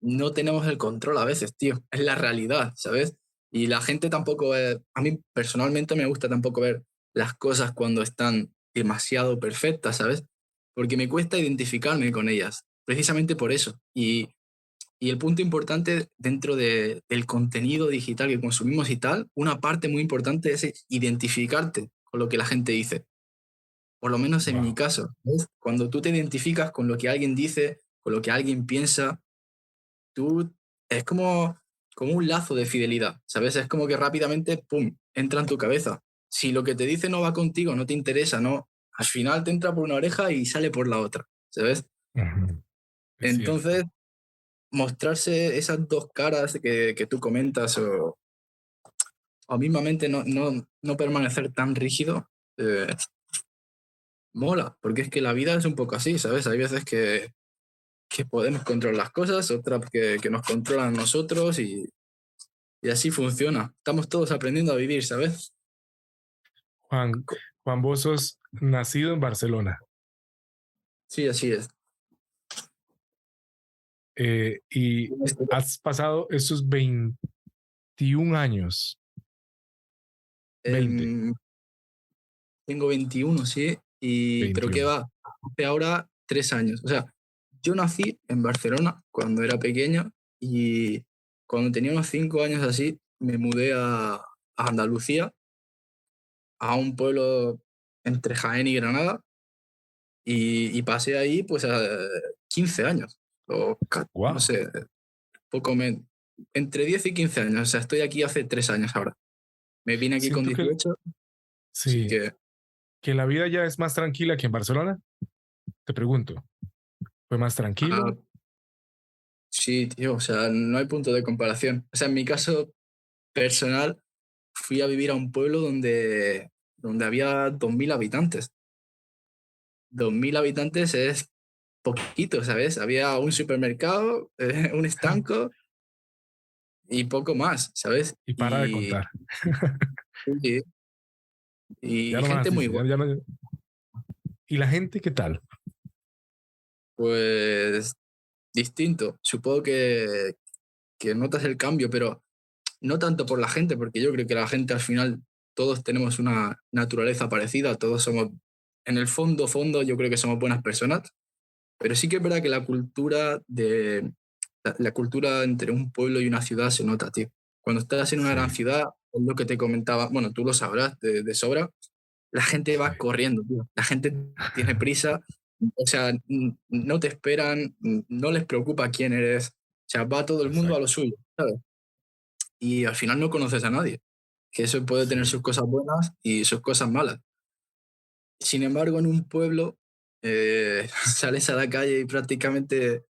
no tenemos el control a veces, tío. Es la realidad, ¿sabes? Y la gente tampoco a mí personalmente me gusta tampoco ver las cosas cuando están demasiado perfectas, ¿sabes? Porque me cuesta identificarme con ellas, precisamente por eso. Y el punto importante dentro del contenido digital que consumimos y tal, una parte muy importante es identificarte con lo que la gente dice. Por lo menos en mi Wow. caso, ¿ves? Cuando tú te identificas con lo que alguien dice, con lo que alguien piensa, tú es como un lazo de fidelidad, ¿sabes? Es como que rápidamente, ¡pum!, entra en tu cabeza. Si lo que te dice no va contigo, no te interesa, no, al final te entra por una oreja y sale por la otra, ¿sabes? Ujú. Es Entonces, cierto. mostrarse esas dos caras que tú comentas o mismamente no permanecer tan rígido, mola, porque es que la vida es un poco así, ¿sabes? Hay veces que podemos controlar las cosas, otras que nos controlan nosotros y así funciona. Estamos todos aprendiendo a vivir, ¿sabes? Juan, Juan, vos sos nacido en Barcelona Sí, así es. y has pasado esos 21 años, 20, Em, tengo 21, sí, pero ¿qué 21. va? Hace ahora 3 años. O sea, yo nací en Barcelona cuando era pequeño y cuando tenía unos 5 años así, me mudé a Andalucía, a un pueblo entre Jaén y Granada, y pasé ahí pues a 15 años, no Wow. sé, entre 10 y 15 años. O sea, estoy aquí hace 3 años ahora. Me vine aquí con Siento que 18, así sí, que que la vida ya es más tranquila que en Barcelona. Te pregunto, ¿fue más ah, tranquilo? sí, tío, o sea, no hay punto de comparación. O sea, en mi caso personal, fui a vivir a un pueblo donde había 2.000 habitantes. 2.000 habitantes es poquito, ¿sabes? Había un supermercado, un estanco y poco más, ¿sabes? Y para de contar. Y, Ya y no gente más, muy dice. buena. ¿Y la gente qué tal? Pues distinto. Supongo que notas el cambio, pero no tanto por la gente, porque yo creo que la gente al final todos tenemos una naturaleza parecida, todos somos, en el fondo, yo creo que somos buenas personas, pero sí que es verdad que la cultura entre un pueblo y una ciudad se nota, tío. Cuando estás en una gran Sí, ciudad, es lo que te comentaba, bueno, tú lo sabrás de sobra, la gente sí, va corriendo, tío. La gente tiene prisa, o sea, no te esperan, no les preocupa quién eres, o sea, va todo el mundo a lo exacto. suyo, ¿sabes? Y al final no conoces a nadie, que eso puede tener Sí, sus cosas buenas y sus cosas malas. Sin embargo, en un pueblo sales a la calle y prácticamente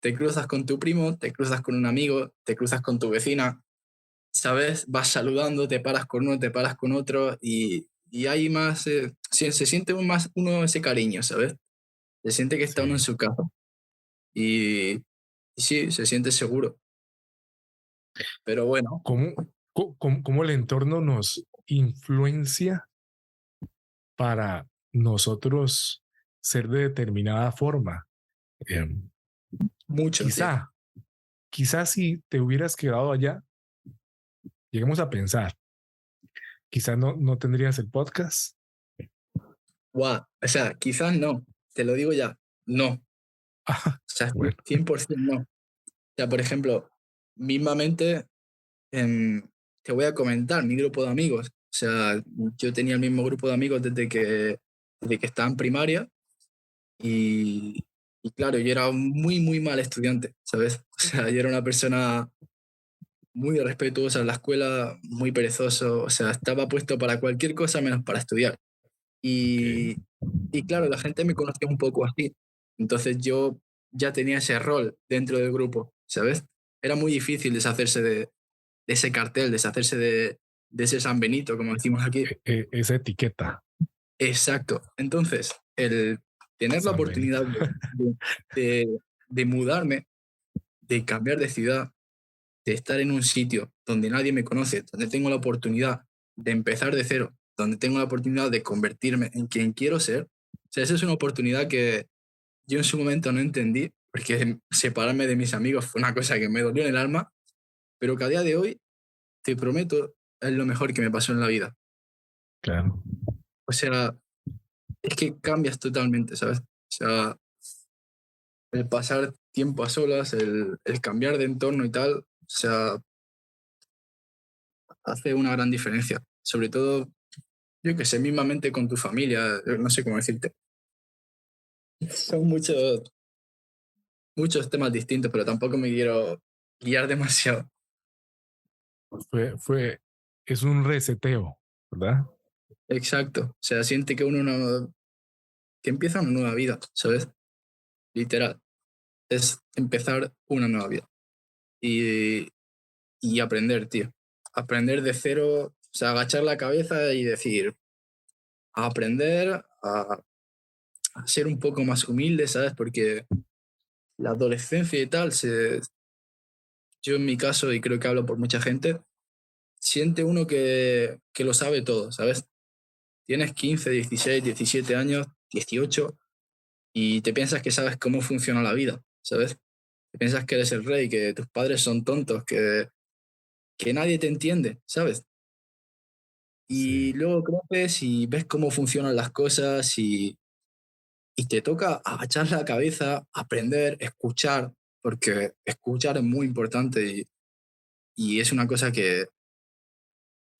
te cruzas con tu primo, te cruzas con un amigo, te cruzas con tu vecina, ¿sabes? Vas saludando, te paras con uno, te paras con otro y hay más, se siente más uno ese cariño, ¿sabes? Se siente que está uno en sí. su casa y, y sí, se siente seguro. Pero bueno, ¿Cómo, cómo el entorno nos influencia para nosotros ser de determinada forma? Eh, mucho, tío. quizá, quizá si te hubieras quedado allá, lleguemos a pensar, quizás no tendrías el podcast. Guau, o sea, quizás no, te lo digo ya, no. O sea, Bueno, 100% no. O sea, por ejemplo, mismamente, te voy a comentar mi grupo de amigos. O sea, yo tenía el mismo grupo de amigos desde que estaba en primaria y claro, yo era un muy, muy mal estudiante, ¿sabes? O sea, yo era una persona muy respetuosa en la escuela, muy perezoso, o sea, estaba puesto para cualquier cosa menos para estudiar. ok. Y, y claro, la gente me conocía un poco así. Entonces yo ya tenía ese rol dentro del grupo, ¿sabes? Era muy difícil deshacerse de ese cartel, deshacerse de ese San Benito, como decimos aquí. Esa etiqueta, Exacto. Entonces, el tener la San Benito. oportunidad de, de- de mudarme, de cambiar de ciudad, de estar en un sitio donde nadie me conoce, donde tengo la oportunidad de empezar de cero, donde tengo la oportunidad de convertirme en quien quiero ser, o sea, esa es una oportunidad que yo en su momento no entendí, porque separarme de mis amigos fue una cosa que me dolió en el alma, pero que a día de hoy, te prometo, es lo mejor que me pasó en la vida. Claro. O sea, es que cambias totalmente, ¿sabes? O sea, el pasar tiempo a solas, el cambiar de entorno y tal, o sea, hace una gran diferencia. Sobre todo, yo que sé, mismamente con tu familia, no sé cómo decirte. Son muchos temas distintos, pero tampoco me quiero guiar demasiado. Fue, es un reseteo, ¿verdad? Exacto. O sea, siente que uno no, que empieza una nueva vida, ¿sabes? Literal. Es empezar una nueva vida. Y, y aprender, tío. Aprender de cero, o sea, agachar la cabeza y decir, a aprender, a ser un poco más humilde, ¿sabes? Porque la adolescencia y tal, yo en mi caso, y creo que hablo por mucha gente, siente uno que lo sabe todo, ¿sabes? Tienes 15, 16, 17 años, 18, y te piensas que sabes cómo funciona la vida, ¿sabes? Te piensas que eres el rey, que tus padres son tontos, que nadie te entiende, ¿sabes? Y Sí, luego creces y ves cómo funcionan las cosas y te toca agachar la cabeza, aprender, escuchar, porque escuchar es muy importante y es una cosa que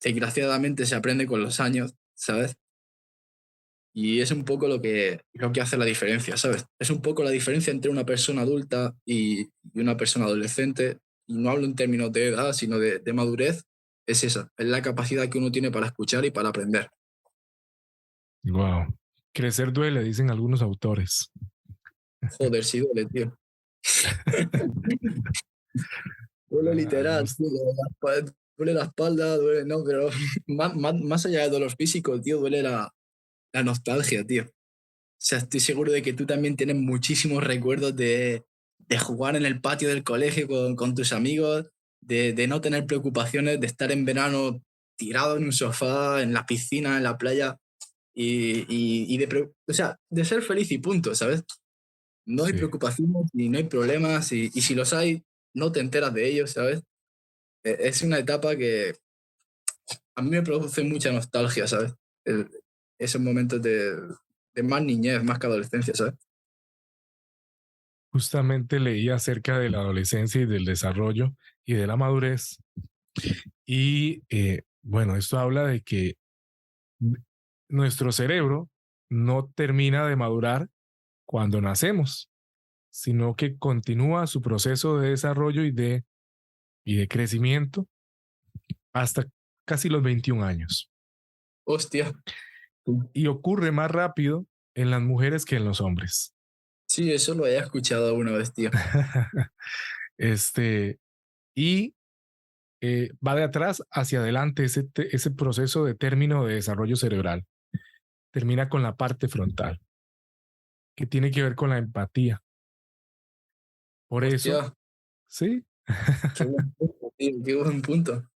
desgraciadamente se aprende con los años, ¿sabes? Y es un poco lo que hace la diferencia, ¿sabes? Es un poco la diferencia entre una persona adulta y una persona adolescente. Y no hablo en términos de edad, sino de madurez. Es esa, es la capacidad que uno tiene para escuchar y para aprender. wow. Crecer duele, dicen algunos autores. Joder, sí duele, tío. Duele literal, Algunos, tío. Duele la espalda, duele, no, pero más allá del dolor físico, tío, duele la nostalgia, tío. O sea, estoy seguro de que tú también tienes muchísimos recuerdos de jugar en el patio del colegio con tus amigos, de no tener preocupaciones, de estar en verano tirado en un sofá, en la piscina, en la playa, o sea, de ser feliz y punto, ¿sabes? No hay sí, preocupaciones y no hay problemas y si los hay, no te enteras de ellos, ¿sabes? Es una etapa que a mí me produce mucha nostalgia, ¿sabes? El- Esos momentos de más niñez, más que adolescencia, ¿sabes? justamente leí acerca de la adolescencia y del desarrollo y de la madurez. Y bueno, esto habla de que nuestro cerebro no termina de madurar cuando nacemos, sino que continúa su proceso de desarrollo y de crecimiento hasta casi los 21 años. Hostia. Y ocurre más rápido en las mujeres que en los hombres. Sí, eso lo había escuchado alguna vez, tío. este, y va de atrás hacia adelante ese proceso de término de desarrollo cerebral. Termina con la parte frontal, que tiene que ver con la empatía. Por eso, Hostia, sí, qué buen punto, tío, qué buen punto.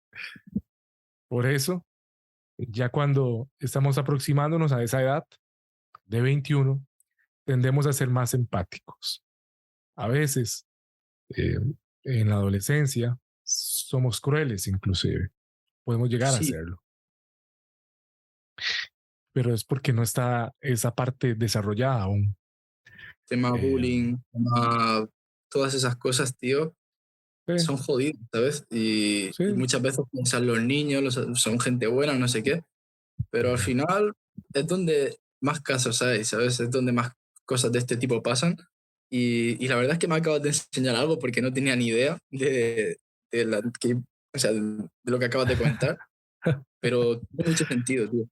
por eso, ya cuando estamos aproximándonos a esa edad de 21, tendemos a ser más empáticos. A veces, eh, en la adolescencia, somos crueles inclusive. podemos llegar a Sí, hacerlo. Pero es porque no está esa parte desarrollada aún. tema Eh, bullying, tema, todas esas cosas, tío, sí, son jodidas, ¿sabes? Y sí. muchas veces piensan los niños, son gente buena, no sé qué, pero al Ujú. final es donde más casos hay, ¿sabes? Es donde más cosas de este tipo pasan. Y la verdad es que me acabas de enseñar algo porque no tenía ni idea o sea, de lo que acabas de comentar, pero tiene mucho sentido, tío.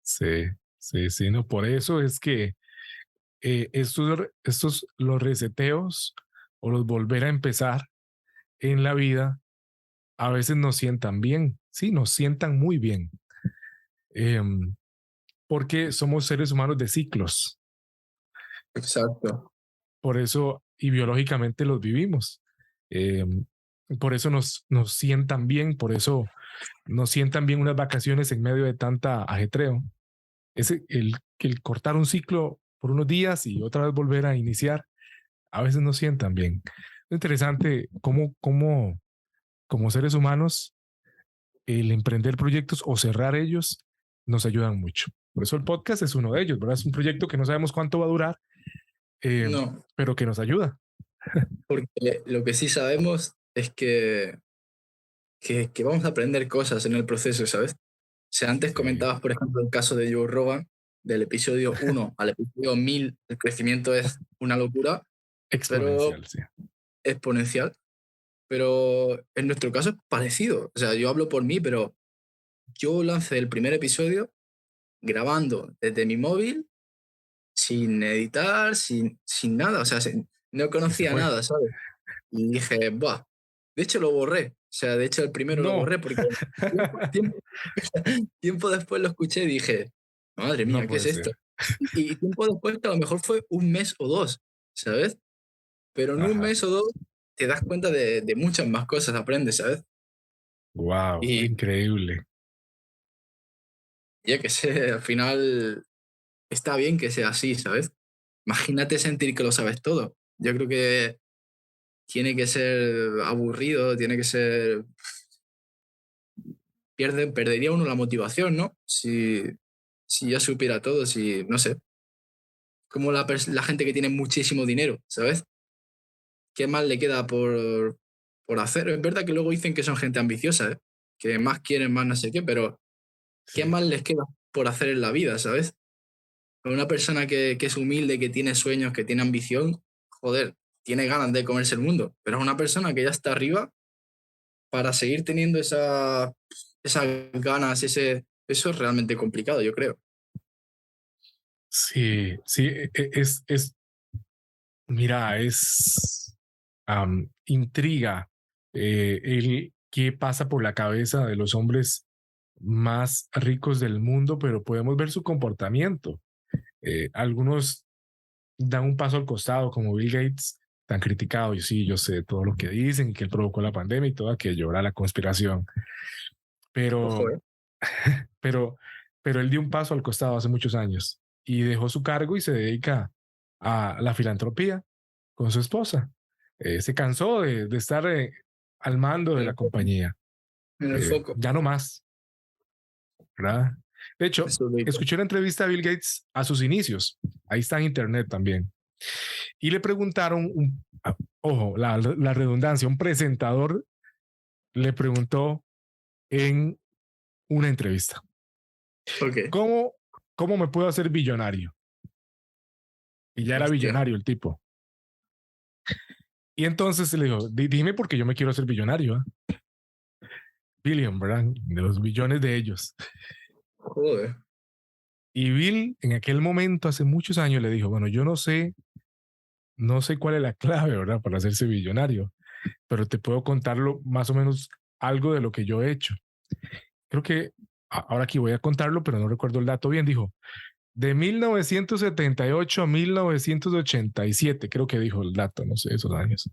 Sí, sí, sí, no, por eso es que los reseteos o los volver a empezar en la vida a veces nos sientan bien, sí, nos sientan muy bien, em, porque somos seres humanos de ciclos, Exacto. por eso y biológicamente los vivimos. Em, por eso nos sientan bien, por eso nos sientan bien unas vacaciones en medio de tanta ajetreo. El cortar un ciclo por unos días y otra vez volver a iniciar, a veces nos sientan bien. Es interesante cómo como seres humanos, el emprender proyectos o cerrar ellos nos ayudan mucho. Por eso el podcast es uno de ellos, ¿verdad? Es un proyecto que no sabemos cuánto va a durar, eh, No, pero que nos ayuda. porque lo que sí sabemos es que vamos a aprender cosas en el proceso, ¿sabes? O sea, antes Sí. comentabas, por ejemplo, el caso de Joe Rogan, del episodio 1 al episodio 1000, el crecimiento es una locura, pero Exponencial, sí. exponencial. Pero en nuestro caso es parecido. O sea, yo hablo por mí, pero yo lancé el primer episodio grabando desde mi móvil, sin editar, sin nada. O sea, no Y se conocía fue. nada, ¿sabes? Y dije, buah. De hecho, lo borré. O sea, de hecho, el primero lo No, borré porque tiempo, tiempo después lo escuché y dije, madre no mía, ¿qué puede es esto? ser. Y tiempo después, que a lo mejor fue un mes o dos, ¿sabes? Pero en un Ajá. mes o dos te das cuenta de muchas más cosas, aprendes, ¿sabes? Wow, Y increíble. yo que sé, al final está bien que sea así, ¿sabes? Imagínate sentir que lo sabes todo. Yo creo que tiene que ser aburrido, tiene que ser... perdería uno la motivación, ¿no? Si ya supiera todo, si, no sé, como la gente que tiene muchísimo dinero, ¿sabes? ¿Qué más le queda por hacer? Es verdad que luego dicen que son gente ambiciosa, ¿eh? Que más quieren, más no sé qué, pero ¿qué Sí. más les queda por hacer en la vida, ¿sabes? Una persona que es humilde, que tiene sueños, que tiene ambición, joder, tiene ganas de comerse el mundo, pero es una persona que ya está arriba para seguir teniendo esas ganas, eso es realmente complicado, yo creo. Sí, sí, mira, intriga el qué pasa por la cabeza de los hombres más ricos del mundo, pero podemos ver su comportamiento. Algunos dan un paso al costado, como Bill Gates, tan criticado, y sí, yo sé todo lo que dicen, que él provocó la pandemia y todo aquello, era la conspiración, Ojo, pero, ¿eh? pero, pero él dio un paso al costado hace muchos años y dejó su cargo y se dedica a la filantropía con su esposa. Se cansó de estar al mando de En la el foco. compañía. En el foco. Ya no más, ¿verdad? De hecho, Eso lo digo. escuché una entrevista a Bill Gates a sus inicios. Ahí está en internet también. Y le preguntaron, ojo, la redundancia, un presentador le preguntó en una entrevista, Ok, ¿cómo, cómo me puedo hacer billonario? Y ya era hostia. billonario el tipo. Y entonces le dijo, dime porque yo me quiero hacer billonario. Billion, ¿verdad? De los billones de ellos. Joder. Y Bill en aquel momento, hace muchos años, le dijo, bueno, yo no sé cuál es la clave, ¿verdad? Para hacerse billonario, pero te puedo contarlo más o menos algo de lo que yo he hecho. Creo que ahora aquí voy a contarlo, pero no recuerdo el dato bien. Dijo, de 1978 a 1987, creo que dijo el dato, no sé, esos años.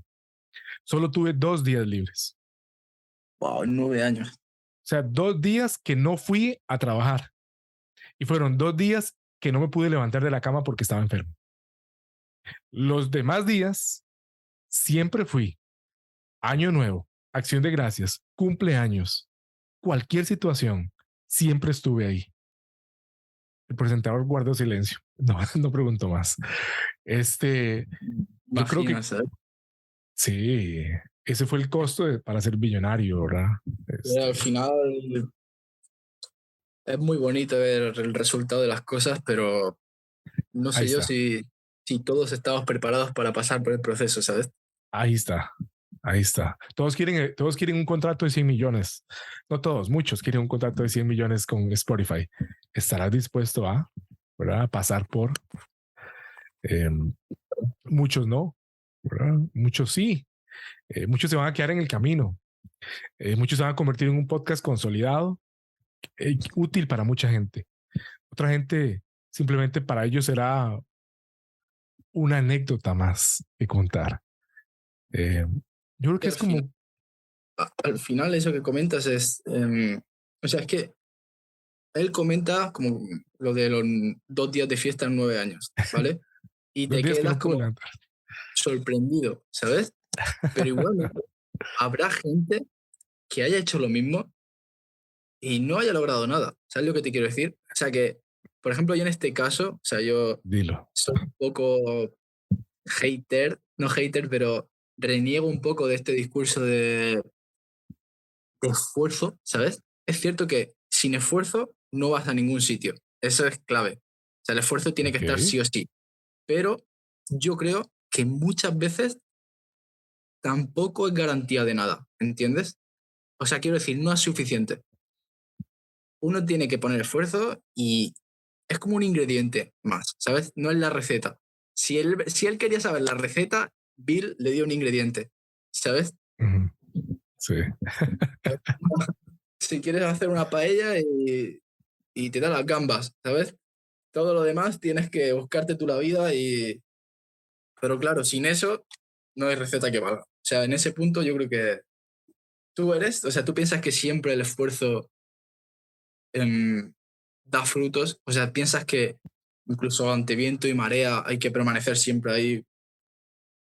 Solo tuve 2 días libres. Wow, 9 años. O sea, 2 días que no fui a trabajar. Y fueron 2 días que no me pude levantar de la cama porque estaba enfermo. Los demás días siempre fui. Año nuevo, acción de gracias, cumpleaños. cualquier situación, siempre estuve ahí. El presentador guardó silencio. No, no preguntó más. Yo creo que Imagina, ¿sabes? sí, ese fue el costo para ser billonario, ¿verdad? Pero al final es muy bonito ver el resultado de las cosas, pero no Ahí sé yo está, si todos estamos preparados para pasar por el proceso, ¿sabes? ahí está, ahí está. Todos quieren un contrato de 100 millones. No todos, muchos quieren un contrato de 100 millones con Spotify. ¿Estarás dispuesto a, ¿verdad? Pasar por eh, muchos no, ¿verdad? Muchos sí, muchos se van a quedar en el camino. Muchos se van a convertir en un podcast consolidado, útil para mucha gente. Otra gente simplemente para ellos será una anécdota más que contar. Eh, yo creo Y que es como, al final eso que comentas es, o sea, es que él comenta como lo de los 2 días de fiesta en 9 años, ¿vale? Y los te días que quedas no puedo como levantar. sorprendido, ¿sabes? Pero igualmente habrá gente que haya hecho lo mismo y no haya logrado nada. ¿Sabes lo que te quiero decir? O sea que, por ejemplo, yo en este caso, o sea, yo Dilo. soy un poco hater, no hater, pero reniego un poco de este discurso de esfuerzo, ¿sabes? Es cierto que sin esfuerzo no vas a ningún sitio. Eso es clave. O sea, el esfuerzo tiene que Ok. estar sí o sí. Pero yo creo que muchas veces tampoco es garantía de nada, ¿entiendes? O sea, quiero decir, no es suficiente. Uno tiene que poner esfuerzo y es como un ingrediente más, ¿sabes? No es la receta. Si él quería saber la receta, Bill le dio un ingrediente, ¿sabes? Ujú. Sí. Si quieres hacer una paella y te da las gambas, ¿sabes? Todo lo demás tienes que buscarte tú la vida y... Pero claro, sin eso no hay receta que valga. O sea, en ese punto yo creo que o sea, tú piensas que siempre el esfuerzo em, da frutos, o sea, piensas que incluso ante viento y marea hay que permanecer siempre ahí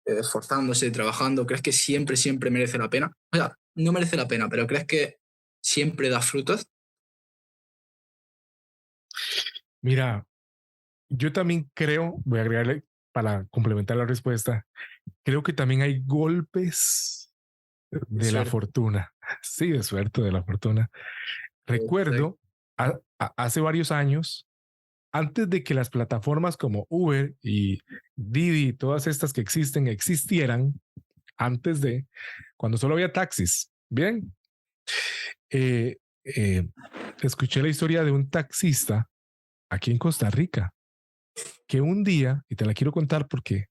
esforzándose, trabajando, ¿crees que siempre, siempre merece la pena? O sea, no merece la pena, pero ¿crees que siempre da frutos? Mira, yo también creo, voy a agregarle para complementar la respuesta, creo que también hay golpes De de la suerte. fortuna. Sí, de suerte, de la fortuna. Recuerdo hace varios años, antes de que las plataformas como Uber y Didi, todas estas que existen, existieran, antes de, cuando solo había taxis, bien, eh, eh, escuché la historia de un taxista aquí en Costa Rica, que un día, y te la quiero contar porque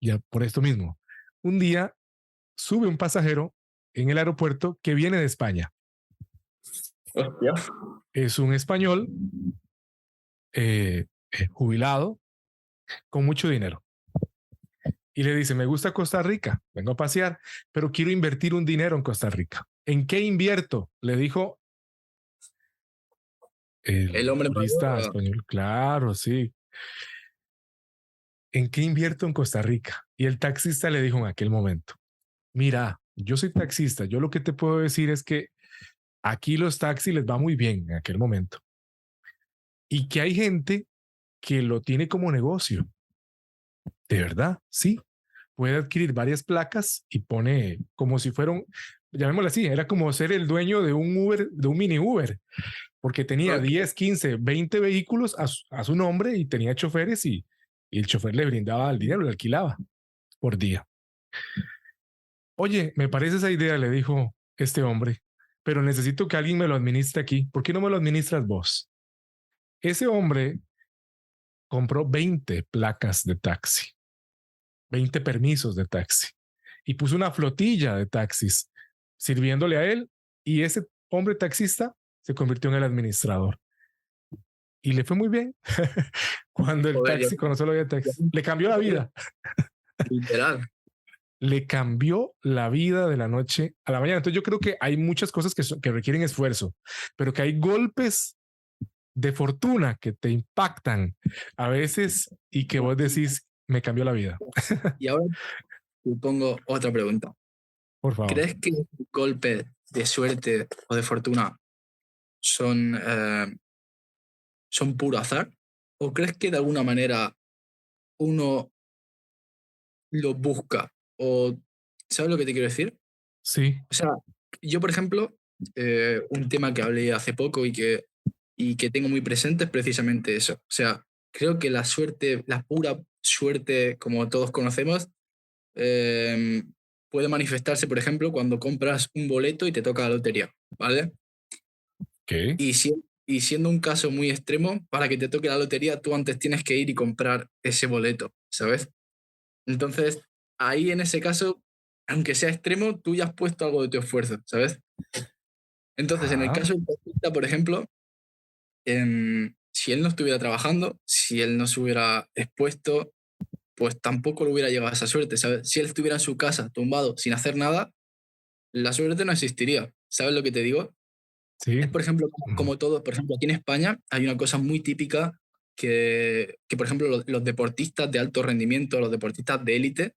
ya por esto mismo, un día sube un pasajero en el aeropuerto que viene de España. Hostia. Es un español jubilado con mucho dinero. Y le dice, me gusta Costa Rica, vengo a pasear, pero quiero invertir un dinero en Costa Rica. ¿En qué invierto? Le dijo El el hombre turista mayor, español. Claro, sí. ¿En qué invierto en Costa Rica? Y el taxista le dijo en aquel momento, mira, yo soy taxista, yo lo que te puedo decir es que aquí los taxis les va muy bien en aquel momento y que hay gente que lo tiene como negocio. De verdad, sí. Puede adquirir varias placas y pone como si fuera un, llamémoslo así, era como ser el dueño de un Uber, de un mini Uber, porque tenía ok. 10, 15, 20 vehículos a su nombre y tenía choferes y el chofer le brindaba el dinero, le alquilaba por día. Oye, me parece esa idea, le dijo este hombre, pero necesito que alguien me lo administre aquí. ¿Por qué no me lo administras vos? Ese hombre compró 20 placas de taxi, 20 permisos de taxi y puso una flotilla de taxis sirviéndole a él y ese hombre taxista se convirtió en el administrador y le fue muy bien. Cuando el Joder, taxi, cuando solo había taxi, le cambió la vida, literal. le cambió la vida de la noche a la mañana. Entonces yo creo que hay muchas cosas que requieren esfuerzo, pero que hay golpes de fortuna que te impactan a veces y que vos decís, me cambió la vida. Y ahora te pongo otra pregunta. Por favor. ¿Crees que los golpes de suerte o de fortuna son, son puro azar? ¿O crees que de alguna manera uno lo busca? ¿O sabes lo que te quiero decir? Sí, O sea, yo, por ejemplo, un tema que hablé hace poco y que tengo muy presente es precisamente eso. O sea, creo que la suerte, la pura suerte, como todos conocemos, eh, puede manifestarse, por ejemplo, cuando compras un boleto y te toca la lotería, ¿vale? ok. Y, y siendo un caso muy extremo, para que te toque la lotería, tú antes tienes que ir y comprar ese boleto, ¿sabes? Entonces, ahí en ese caso, aunque sea extremo, tú ya has puesto algo de tu esfuerzo, ¿sabes? Entonces, en el Ajá, caso del deportista, por ejemplo, si él no estuviera trabajando, si él no se hubiera expuesto, pues tampoco le hubiera llegado esa suerte, ¿sabes? Si él estuviera en su casa, tumbado, sin hacer nada, la suerte no existiría. ¿Sabes lo que te digo? sí. Es, por ejemplo, Ujú, como todo, por ejemplo, aquí en España hay una cosa muy típica que por ejemplo, los deportistas de alto rendimiento, los deportistas de élite,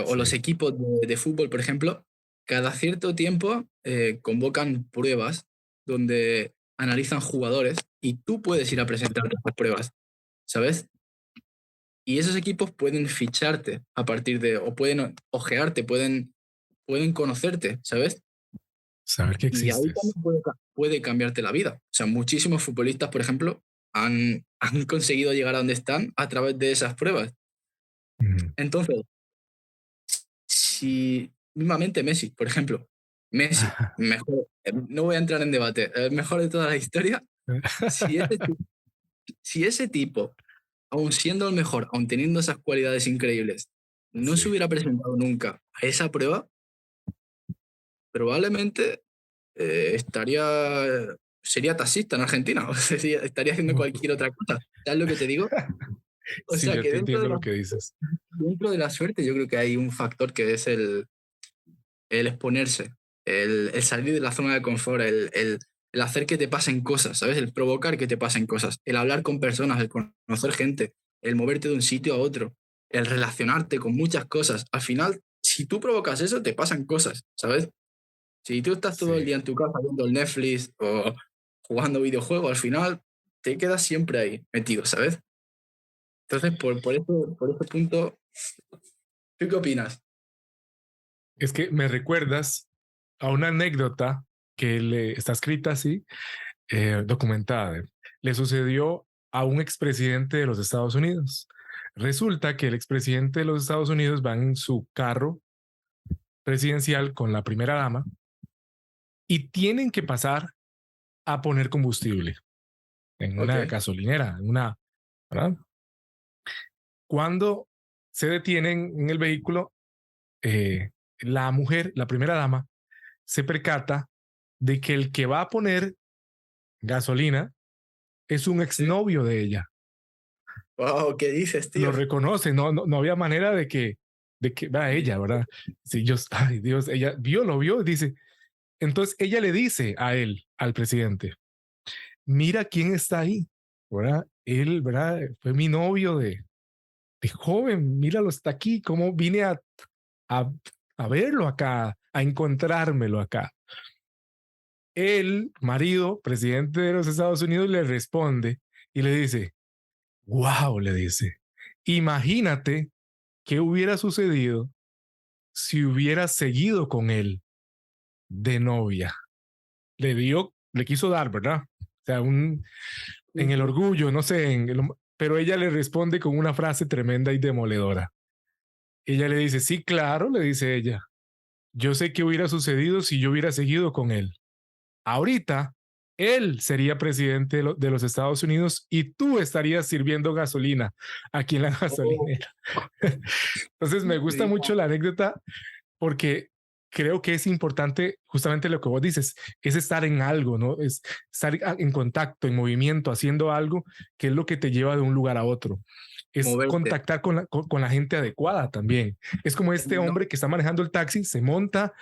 o los sí, equipos de fútbol, por ejemplo, cada cierto tiempo convocan pruebas donde analizan jugadores y tú puedes ir a presentarte a esas pruebas, ¿sabes? Y esos equipos pueden ficharte a partir de, o pueden ojearte, pueden conocerte, ¿sabes? saber que Y ahí existes. también puede cambiarte la vida. O sea, muchísimos futbolistas, por ejemplo, han conseguido llegar a donde están a través de esas pruebas. Ujú. Entonces, si mismamente Messi, por ejemplo, Messi, mejor, no voy a entrar en debate, el mejor de toda la historia, si si ese tipo, aun siendo el mejor, aun teniendo esas cualidades increíbles, no se Sí, hubiera presentado nunca a esa prueba, probablemente sería taxista en Argentina, o sea, estaría haciendo cualquier otra cosa. ¿Sabes lo que te digo? O sí, sea, yo que te entiendo lo que dices. dentro de la suerte yo creo que hay un factor que es el exponerse, el salir de la zona de confort, el hacer que te pasen cosas, ¿sabes? El provocar que te pasen cosas, el hablar con personas, el conocer gente, el moverte de un sitio a otro, el relacionarte con muchas cosas. Al final, si tú provocas eso, te pasan cosas, ¿sabes? Si tú estás todo el Sí. día en tu casa viendo el Netflix o jugando videojuegos, al final te quedas siempre ahí metido, ¿sabes? Entonces, por ese punto, ¿tú qué opinas? Es que me recuerdas a una anécdota que le está escrita así, documentada. Le sucedió a un expresidente de los Estados Unidos. Resulta que el expresidente de los Estados Unidos va en su carro presidencial con la primera dama y tienen que pasar a poner combustible en Ok. una gasolinera, en una, ¿verdad? Cuando se detienen en el vehículo, la mujer, la primera dama, se percata de que el que va a poner gasolina es un Sí. exnovio de ella. Wow, ¿qué dices, Lo tío? reconoce, no había manera de que va ella, ¿verdad? Si yo, ay Dios, ella lo vio, dice. Entonces ella le dice a él, al presidente, mira quién está ahí, ¿verdad? Él, ¿verdad? Fue mi novio de joven, míralo, está aquí, cómo vine a, a verlo acá, a encontrármelo acá. El marido, presidente de los Estados Unidos, le responde y le dice, wow, le dice, imagínate qué hubiera sucedido si hubiera seguido con él de novia. Le quiso dar, ¿verdad? O sea, en el orgullo, no sé, pero ella le responde con una frase tremenda y demoledora. Ella le dice, sí, claro, le dice ella, yo sé qué hubiera sucedido si yo hubiera seguido con él. Ahorita, él sería presidente de los Estados Unidos y tú estarías sirviendo gasolina aquí en la Oh, gasolinera. Entonces, me gusta sí, mucho la anécdota porque creo que es importante justamente lo que vos dices, es estar en algo, ¿no? Es estar en contacto, en movimiento, haciendo algo que es lo que te lleva de un lugar a otro. Es moverte. contactar con la gente adecuada también. Es como este No, hombre que está manejando el taxi, se monta,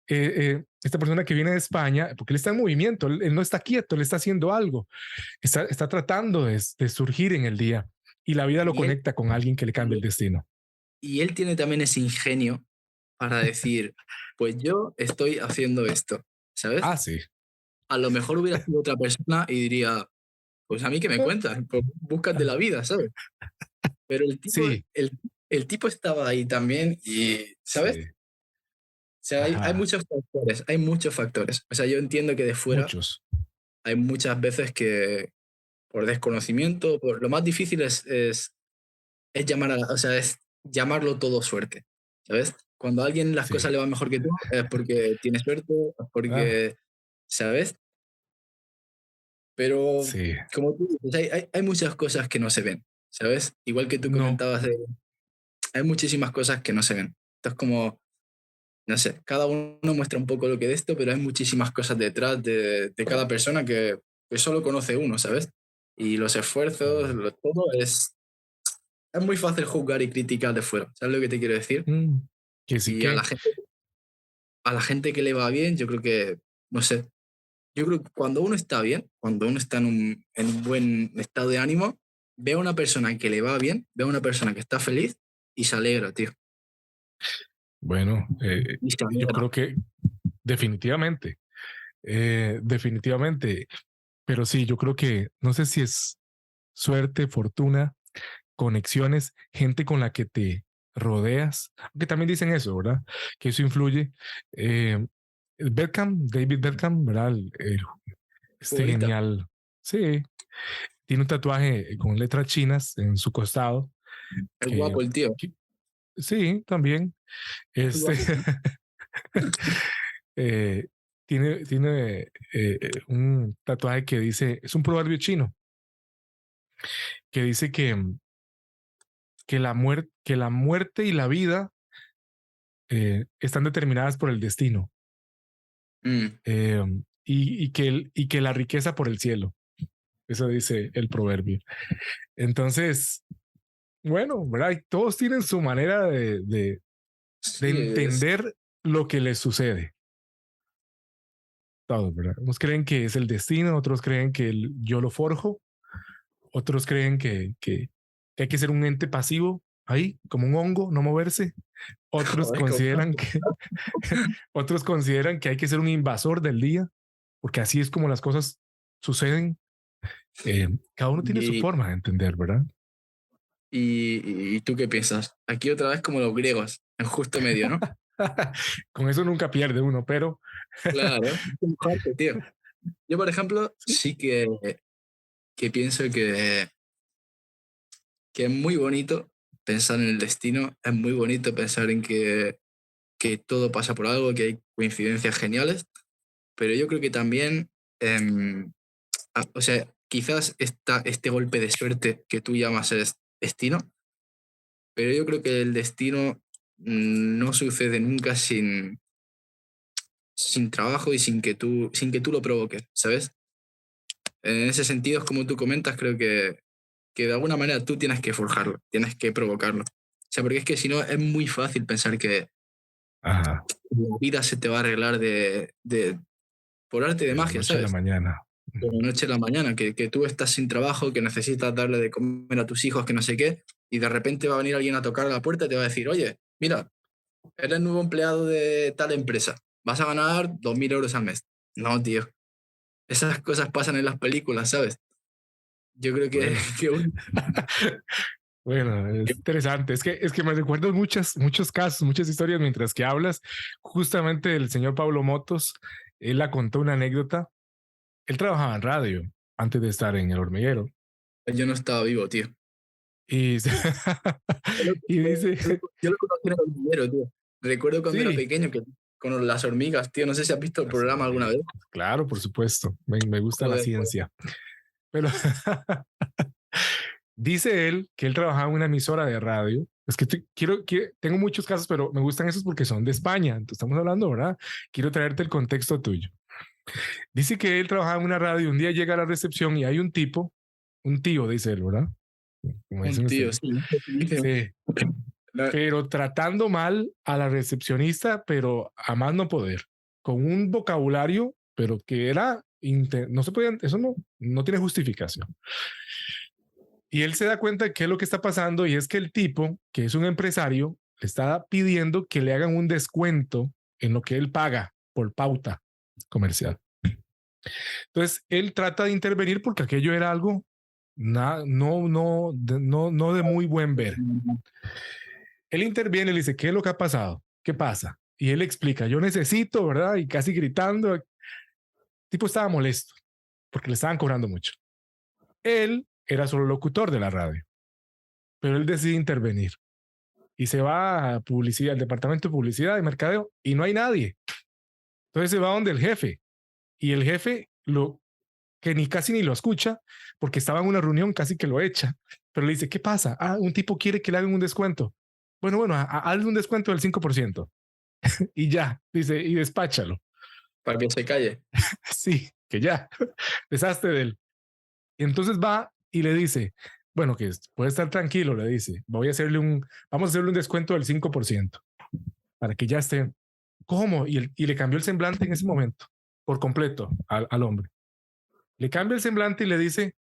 esta persona que viene de España, porque él está en movimiento, él no está quieto, él está haciendo algo, está tratando de surgir en el día y la vida lo y él, conecta con alguien que le cambia el destino. y él tiene también ese ingenio para decir, pues yo estoy haciendo esto. ¿sabes? Ah, sí. A lo mejor hubiera sido otra persona y diría, pues a mí qué me cuentas, pues búscate la vida, ¿sabes? Pero Sí, el tipo estaba ahí también y, ¿sabes? sí. O sea, hay Ajá. muchos factores, hay muchos factores. O sea, yo entiendo que de fuera Muchos. hay muchas veces que por desconocimiento, lo más difícil es llamar o sea, es llamarlo todo suerte, ¿sabes? Cuando a alguien las Sí. cosas le van mejor que tú, es porque tiene suerte, es Ah, porque, ¿sabes? Pero, sí. como tú dices, hay muchas cosas que no se ven, ¿sabes? Igual que tú No. comentabas, hay muchísimas cosas que no se ven. Entonces, como, no sé, cada uno muestra un poco lo que de esto, pero hay muchísimas cosas detrás de cada persona que solo conoce uno, ¿sabes? Y los esfuerzos, Sí. todo es muy fácil juzgar y criticar de fuera, ¿sabes lo que te quiero decir? Mm, que sí Y a que. la gente que le va bien, yo creo que, no sé, yo creo que cuando uno está bien, cuando uno está en un buen estado de ánimo, ve a una persona que le va bien, ve a una persona que está feliz y se alegra, tío. Bueno, Y se yo alegra. creo que definitivamente. Definitivamente. Pero sí, yo creo que no sé si es suerte, fortuna, conexiones, gente con la que te rodeas, que también dicen eso, ¿verdad? Que eso influye. Eh, Beckham, David Beckham, ¿verdad? Este Futbolista. genial. Sí, tiene un tatuaje con letras chinas en su costado. Es Que, guapo el tío. que sí, también. Es Este guapo. eh, tiene un tatuaje que dice, es un proverbio chino, que dice que la muerte y la vida están determinadas por el destino Mm, eh, y que la riqueza por el cielo. Eso dice el proverbio. Entonces, bueno, ¿verdad? Y todos tienen su manera de sí, entender lo que les sucede. Todos, ¿verdad? Unos creen que es el destino, otros creen que yo lo forjo, otros creen que hay que ser un ente pasivo ahí, como un hongo, no moverse. Otros joder, consideran que, otros consideran que hay que ser un invasor del día, porque así es como las cosas suceden. Cada uno tiene su y, forma de entender, ¿verdad? y tú qué piensas? Aquí otra vez como los griegos, en justo medio, ¿no? Con eso nunca pierde uno, pero Claro, es un fuerte, tío. Yo, por ejemplo, sí. sí que pienso que es muy bonito pensar en el destino, es muy bonito pensar en que todo pasa por algo, que hay coincidencias geniales, pero yo creo que también, o sea, quizás este golpe de suerte que tú llamas es destino, pero yo creo que el destino no sucede nunca sin trabajo y sin que tú lo provoques, ¿sabes? En ese sentido, es como tú comentas, creo que de alguna manera tú tienes que forjarlo, tienes que provocarlo. O sea, porque es que si no es muy fácil pensar que Ajá, la vida se te va a arreglar por arte de de la magia, noche a la ¿sabes? mañana. De la noche a la mañana, que tú estás sin trabajo, que necesitas darle de comer a tus hijos, que no sé qué, y de repente va a venir alguien a tocar a la puerta y te va a decir, oye, mira, eres nuevo empleado de tal empresa, vas a ganar 2.000 euros al mes. No, tío, esas cosas pasan en las películas, ¿sabes? Yo creo que, Bueno, que un- bueno, es interesante. Es que me recuerdo muchos casos, muchas historias mientras que hablas. Justamente el señor Pablo Motos, él la contó una anécdota. Él trabajaba en radio antes de estar en el hormiguero. yo no estaba vivo, tío. Y, Yo lo, y dice, yo lo conocí en el hormiguero, tío. Recuerdo cuando era sí, pequeño que con las hormigas, tío. No sé si has visto el las programa alguna vez. hormigas. Claro, por supuesto. Me gusta la Joder, ciencia. Pero dice él que él trabajaba en una emisora de radio. Es que tengo muchos casos, pero me gustan esos porque son de España. Entonces estamos hablando, ¿verdad? Quiero traerte el contexto tuyo. Dice que él trabajaba en una radio. Un día llega a la recepción y hay un tipo, un tío, dice él, ¿verdad? Como un dicen tío, ustedes. sí. Dice, Sí, no, pero tratando mal a la recepcionista, pero a más no poder, con un vocabulario, pero que era, no se podía, eso no tiene justificación. Y él se da cuenta de qué es lo que está pasando y es que el tipo, que es un empresario, le está pidiendo que le hagan un descuento en lo que él paga por pauta. comercial. Entonces, él trata de intervenir porque aquello era algo no de muy buen ver. Él interviene y le dice, ¿qué es lo que ha pasado? ¿Qué pasa? Y él explica, yo necesito, ¿verdad? Y casi gritando. El tipo estaba molesto porque le estaban cobrando mucho. Él era solo locutor de la radio, pero él decide intervenir y se va a publicidad, al departamento de publicidad y mercadeo y no hay nadie. Entonces se va donde el jefe y el jefe que ni casi ni lo escucha porque estaba en una reunión, casi que lo echa, pero le dice, ¿qué pasa? Un tipo quiere que le hagan un descuento. Bueno, hazle un descuento del 5% y ya, dice, y despáchalo. Para que se calle. Sí, que ya, deshazte de él. Y entonces va y le dice, bueno, que puede estar tranquilo, le dice, vamos a hacerle un descuento del 5% para que ya esté. ¿Cómo? Y le cambió el semblante en ese momento, por completo, al hombre. Le cambia el semblante y le dice,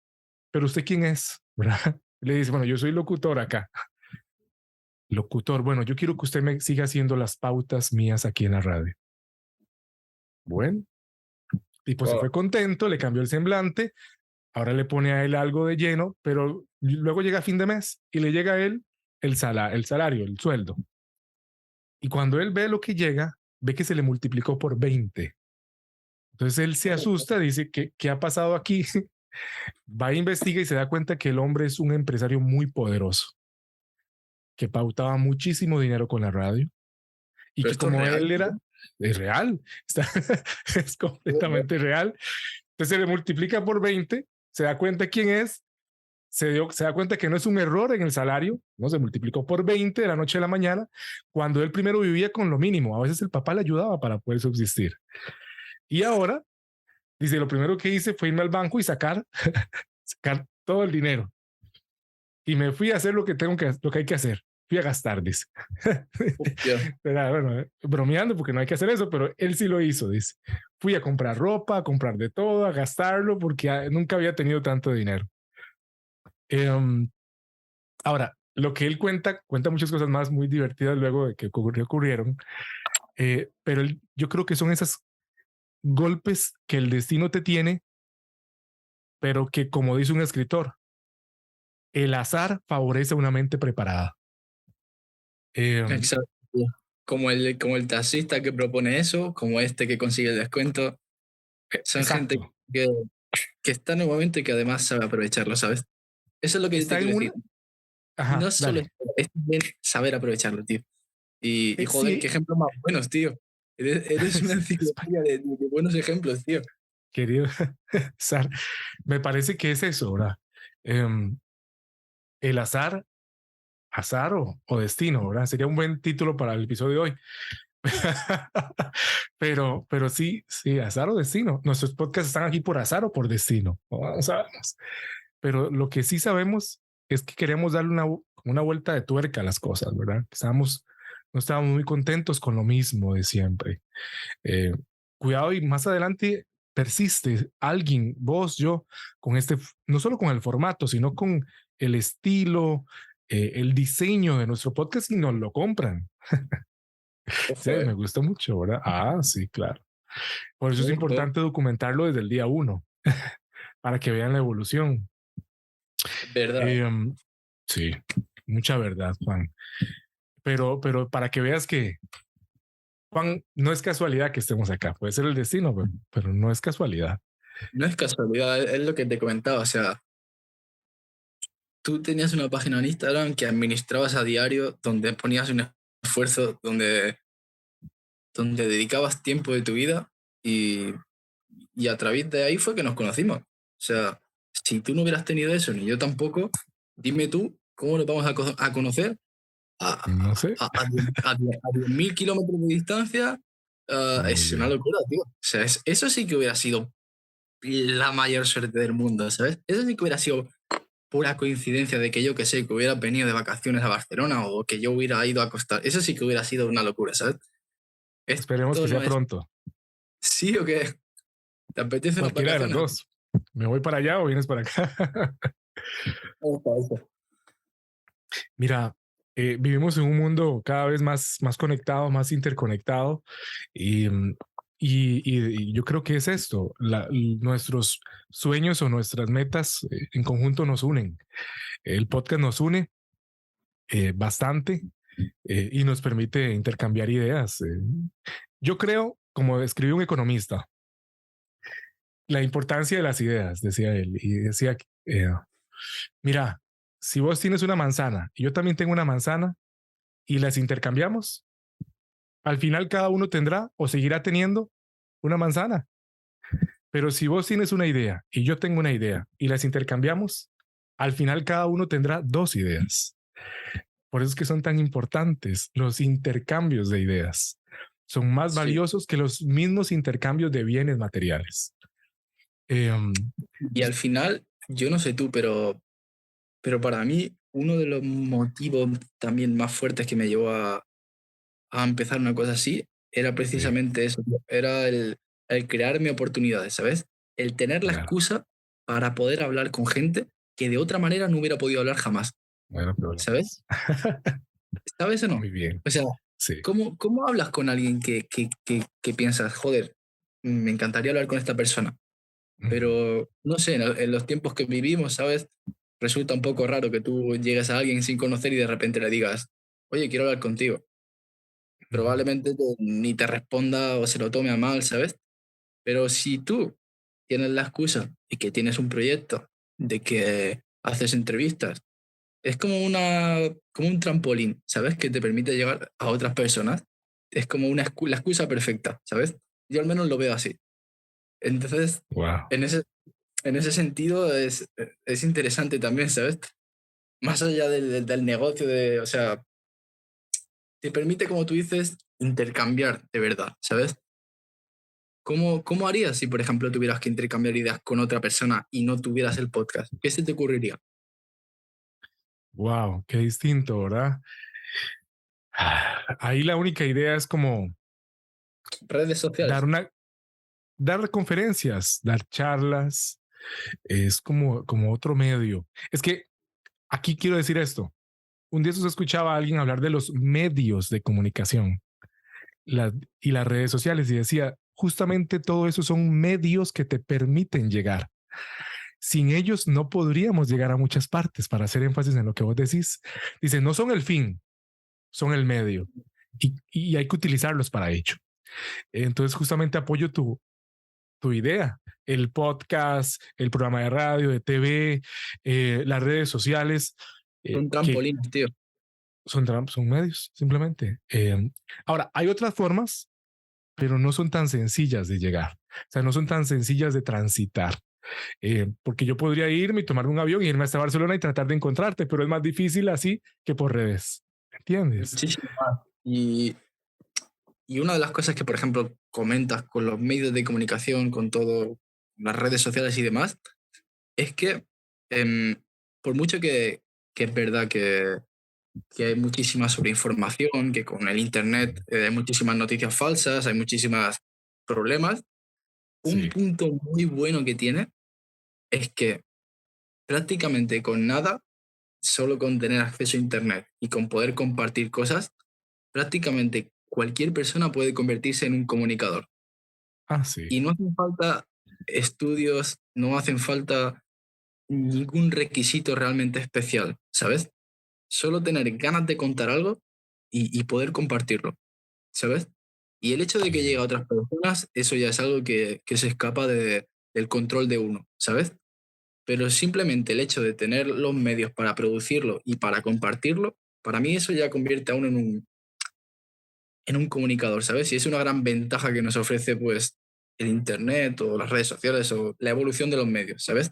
pero usted quién es, ¿verdad? Le dice, bueno, yo soy locutor acá. Locutor, bueno, yo quiero que usted me siga haciendo las pautas mías aquí en la radio. Bueno, y pues se fue contento, le cambió el semblante, ahora le pone a él algo de lleno, pero luego llega a fin de mes y le llega a él el salario, el sueldo. Y cuando él ve lo que llega, ve que se le multiplicó por 20. Entonces él se asusta, dice, ¿qué ha pasado aquí? Va a investigar y se da cuenta que el hombre es un empresario muy poderoso, que pautaba muchísimo dinero con la radio y Pero que esto es como real, él era, tío. es real, es completamente real. Entonces se le multiplica por 20, se da cuenta quién es, se da cuenta que no es un error en el salario, no se multiplicó por 20 de la noche a la mañana, cuando él primero vivía con lo mínimo. A veces el papá le ayudaba para poder subsistir. Y ahora, dice, lo primero que hice fue irme al banco y sacar todo el dinero. Y me fui a hacer lo que hay que hacer. Fui a gastar, dice. Pero, bueno, bromeando porque no hay que hacer eso, pero él sí lo hizo, dice. Fui a comprar ropa, a comprar de todo, a gastarlo porque nunca había tenido tanto dinero. Ahora, lo que él cuenta muchas cosas más muy divertidas luego de que ocurrieron, pero yo creo que son esos golpes que el destino te tiene, pero que, como dice un escritor, el azar favorece a una mente preparada. Exacto. Como el taxista que propone eso, como este que consigue el descuento. Son gente Exacto. que está en un momento y que además sabe aprovecharlo, ¿sabes? Eso es lo que yo te Está en quiero decir. una... Ajá, No solo dale. es bien saber aprovecharlo, tío. Y joder, qué Sí, ejemplos más buenos, tío. Eres una enciclopedia de buenos ejemplos, tío. querido Sar, me parece que es eso, ¿verdad? El azar o destino, ¿verdad? Sería un buen título para el episodio de hoy. pero sí, azar o destino. Nuestros podcasts están aquí por azar o por destino. No sabemos. Pero lo que sí sabemos es que queremos darle una vuelta de tuerca a las cosas, ¿verdad? No estábamos muy contentos con lo mismo de siempre. Cuidado y más adelante persiste alguien, vos, yo, con no solo con el formato, sino con el estilo, el diseño de nuestro podcast y nos lo compran. Sí, Ojo, me gusta mucho, ¿verdad? Sí, claro. Por eso es ojo. importante documentarlo desde el día uno, para que vean la evolución. Verdad. Sí, mucha verdad, Juan. Pero para que veas que, Juan, no es casualidad que estemos acá. Puede ser el destino, pero no es casualidad. No es casualidad, es lo que te comentaba. O sea, tú tenías una página en Instagram que administrabas a diario, donde ponías un esfuerzo, donde dedicabas tiempo de tu vida y a través de ahí fue que nos conocimos. O sea, si tú no hubieras tenido eso, ni yo tampoco, dime tú cómo nos vamos a conocer No a, sé. a 10.000 kilómetros de distancia. Muy Es una bien. locura, tío. O sea, eso sí que hubiera sido la mayor suerte del mundo, ¿sabes? Eso sí que hubiera sido pura coincidencia de que yo, que sé, que hubiera venido de vacaciones a Barcelona o que yo hubiera ido a Costa. Eso sí que hubiera sido una locura, ¿sabes? Esperemos Esto que no sea es. pronto. ¿Sí o qué? ¿Te apetecen las Cualquiera de las vacaciones? dos. ¿Me voy para allá o vienes para acá? Ojo. Mira, vivimos en un mundo cada vez más conectado, más interconectado y Y yo creo que es esto, nuestros sueños o nuestras metas en conjunto nos unen. El podcast nos une bastante y nos permite intercambiar ideas. Yo creo, como escribió un economista, la importancia de las ideas, decía él, y decía, mira, si vos tienes una manzana y yo también tengo una manzana y las intercambiamos, al final cada uno tendrá o seguirá teniendo una manzana. Pero si vos tienes una idea y yo tengo una idea y las intercambiamos, al final cada uno tendrá dos ideas. Por eso es que son tan importantes los intercambios de ideas. Son más Sí. valiosos que los mismos intercambios de bienes materiales. Eh, Y al final, yo no sé tú, pero para mí uno de los motivos también más fuertes que me llevó a empezar una cosa así era sí, precisamente eso, tío. Era el crearme oportunidades, ¿sabes? El tener la claro. excusa para poder hablar con gente que de otra manera no hubiera podido hablar jamás, Bueno, ¿sabes? problemas. ¿Sabes o no? Muy bien. O sea, Sí. ¿cómo hablas con alguien que piensas, joder, me encantaría hablar con esta persona? Ujú. Pero no sé, en los tiempos que vivimos, ¿sabes? Resulta un poco raro que tú llegues a alguien sin conocer y de repente le digas, oye, quiero hablar contigo. Ujú. Probablemente ni te responda o se lo tome a mal, ¿sabes? Pero si tú tienes la excusa y que tienes un proyecto de que haces entrevistas, es como un trampolín, ¿sabes? Que te permite llegar a otras personas. Es como la excusa perfecta, ¿sabes? Yo al menos lo veo así. Entonces, Wow. en ese, en ese sentido es interesante también, ¿sabes? Más allá del negocio, o sea, te permite, como tú dices, intercambiar de verdad, ¿sabes? ¿Cómo harías si, por ejemplo, tuvieras que intercambiar ideas con otra persona y no tuvieras el podcast? ¿Qué se te ocurriría? Wow. Qué distinto, ¿verdad? Ahí la única idea es como Redes dar sociales. una, dar conferencias, dar charlas, es como otro medio. Es que aquí quiero decir esto. Un día se escuchaba a alguien hablar de los medios de comunicación la- y las redes sociales y decía, justamente todo eso son medios que te permiten llegar. Sin ellos no podríamos llegar a muchas partes, para hacer énfasis en lo que vos decís. Dice, no son el fin, son el medio y hay que utilizarlos para ello. Entonces, justamente apoyo tu idea, el podcast, el programa de radio, de TV, las redes sociales, Son que trampolines, tío. son medios, simplemente. Ahora, hay otras formas, pero no son tan sencillas de llegar. O sea, no son tan sencillas de transitar. Porque yo podría irme y tomar un avión y irme hasta Barcelona y tratar de encontrarte, pero es más difícil así que por redes. ¿Entiendes? Muchísimo más. Y una de las cosas que, por ejemplo, comentas con los medios de comunicación, con todo, las redes sociales y demás, es que em, por mucho que es verdad que hay muchísima sobreinformación, que con el Internet hay muchísimas noticias falsas, hay muchísimos problemas, un Sí. punto muy bueno que tiene es que prácticamente con nada, solo con tener acceso a Internet y con poder compartir cosas, prácticamente cualquier persona puede convertirse en un comunicador. Ah, sí. Y no hacen falta estudios, no hacen falta ningún requisito realmente especial, ¿sabes? Solo tener ganas de contar algo y poder compartirlo, ¿sabes? Y el hecho de que llegue a Sí. otras personas, eso ya es algo que se escapa del control de uno, ¿sabes? Pero simplemente el hecho de tener los medios para producirlo y para compartirlo, para mí eso ya convierte a uno en un comunicador, ¿sabes? Y es una gran ventaja que nos ofrece pues el Internet o las redes sociales o la evolución de los medios, ¿sabes?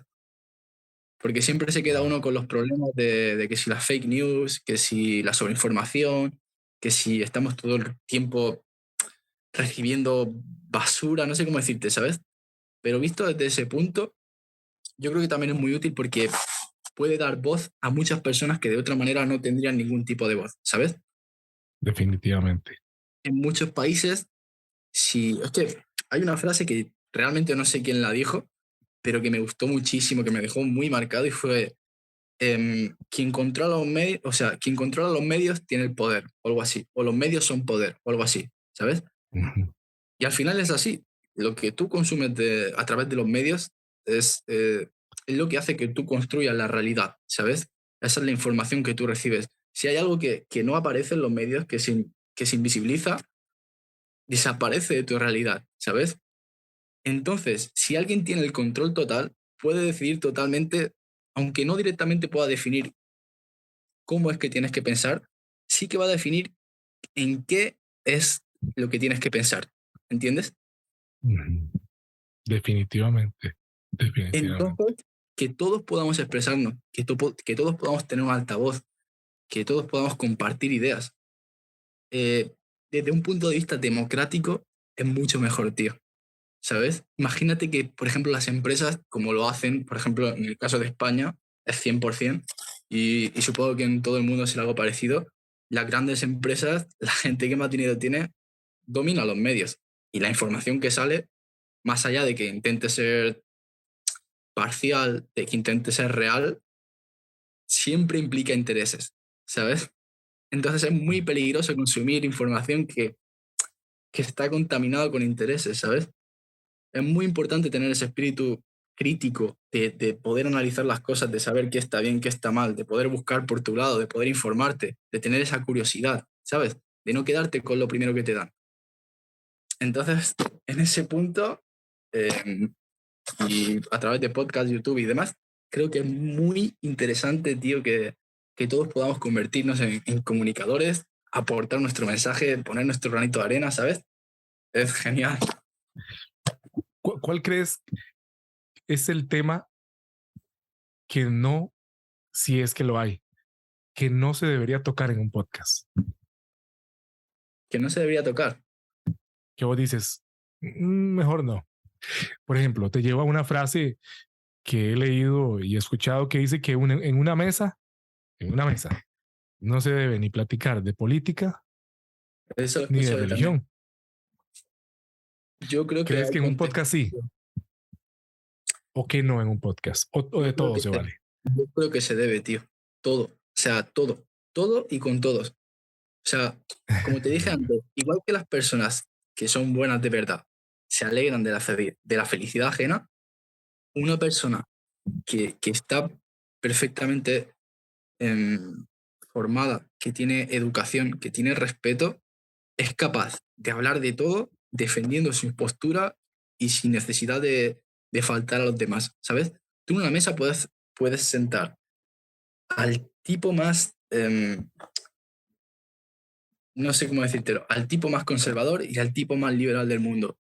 Porque siempre se queda Wow. uno con los problemas de que si las fake news, que si la sobreinformación, que si estamos todo el tiempo recibiendo basura, no sé cómo decirte, ¿sabes? Pero visto desde ese punto, yo creo que también es muy útil porque puede dar voz a muchas personas que de otra manera no tendrían ningún tipo de voz, ¿sabes? Definitivamente. En muchos países, si es que hay una frase que realmente no sé quién la dijo, pero que me gustó muchísimo, que me dejó muy marcado y fue quien controla los medios, o sea, quien controla los medios tiene el poder, o algo así, o los medios son poder, o algo así, ¿sabes? Ujú. Y al final es así. Lo que tú consumes a través de los medios es lo que hace que tú construyas la realidad, ¿sabes? Esa es la información que tú recibes. Si hay algo que no aparece en los medios, que se invisibiliza, desaparece de tu realidad, ¿sabes? Entonces, si alguien tiene el control total, puede decidir totalmente, aunque no directamente pueda definir cómo es que tienes que pensar, sí que va a definir en qué es lo que tienes que pensar. ¿Entiendes? Ujú. Definitivamente, definitivamente. Entonces, que todos podamos expresarnos, que todos podamos tener un altavoz, que todos podamos compartir ideas. eh, Desde un punto de vista democrático, es mucho mejor, tío. ¿Sabes? Imagínate que, por ejemplo, las empresas, como lo hacen, por ejemplo, en el caso de España, es 100%, y supongo que en todo el mundo será algo parecido, las grandes empresas, la gente que más dinero tiene, domina los medios. Y la información que sale, más allá de que intente ser parcial, de que intente ser real, siempre implica intereses, ¿sabes? Entonces es muy peligroso consumir información que está contaminada con intereses, ¿sabes? Es muy importante tener ese espíritu crítico de poder analizar las cosas, de saber qué está bien, qué está mal, de poder buscar por tu lado, de poder informarte, de tener esa curiosidad, ¿sabes? De no quedarte con lo primero que te dan. Entonces, en ese punto, eh, y a través de podcast, YouTube y demás, creo que es muy interesante, tío, que todos podamos convertirnos en comunicadores, aportar nuestro mensaje, poner nuestro granito de arena, ¿sabes? Es genial. ¿Cuál crees es el tema que no, si es que lo hay, que no se debería tocar en un podcast? Que no se debería tocar. Que vos dices, mejor no. Por ejemplo, te llevo a una frase que he leído y he escuchado que dice que en una mesa, no se debe ni platicar de política Eso lo ni de escucho yo también. religión. Yo creo que ¿Crees hay que en un contexto. podcast sí o que no en un podcast? O de Yo creo todo que se vale. yo creo que se debe, tío. Todo. O sea, todo. Todo y con todos. O sea, como te dije antes, igual que las personas que son buenas de verdad se alegran de la felicidad ajena, una persona que está perfectamente em, formada, que tiene educación, que tiene respeto, es capaz de hablar de todo defendiendo su postura y sin necesidad de faltar a los demás, ¿sabes? Tú en una mesa puedes sentar al tipo más, no sé cómo decírtelo, al tipo más conservador y al tipo más liberal del mundo,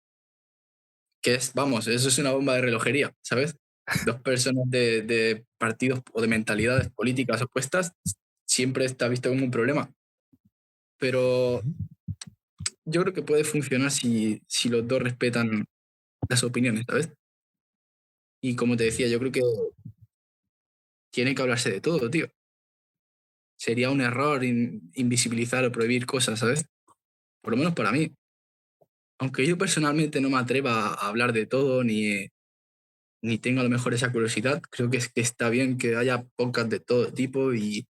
que es, vamos, eso es una bomba de relojería, ¿sabes? Dos personas de partidos o de mentalidades políticas opuestas siempre está visto como un problema, pero yo creo que puede funcionar si los dos respetan las opiniones, ¿sabes? Y como te decía, yo creo que tiene que hablarse de todo, tío. Sería un error invisibilizar o prohibir cosas, ¿sabes? Por lo menos para mí. Aunque yo personalmente no me atreva a hablar de todo, ni tengo a lo mejor esa curiosidad, creo que, es que está bien que haya podcasts de todo tipo y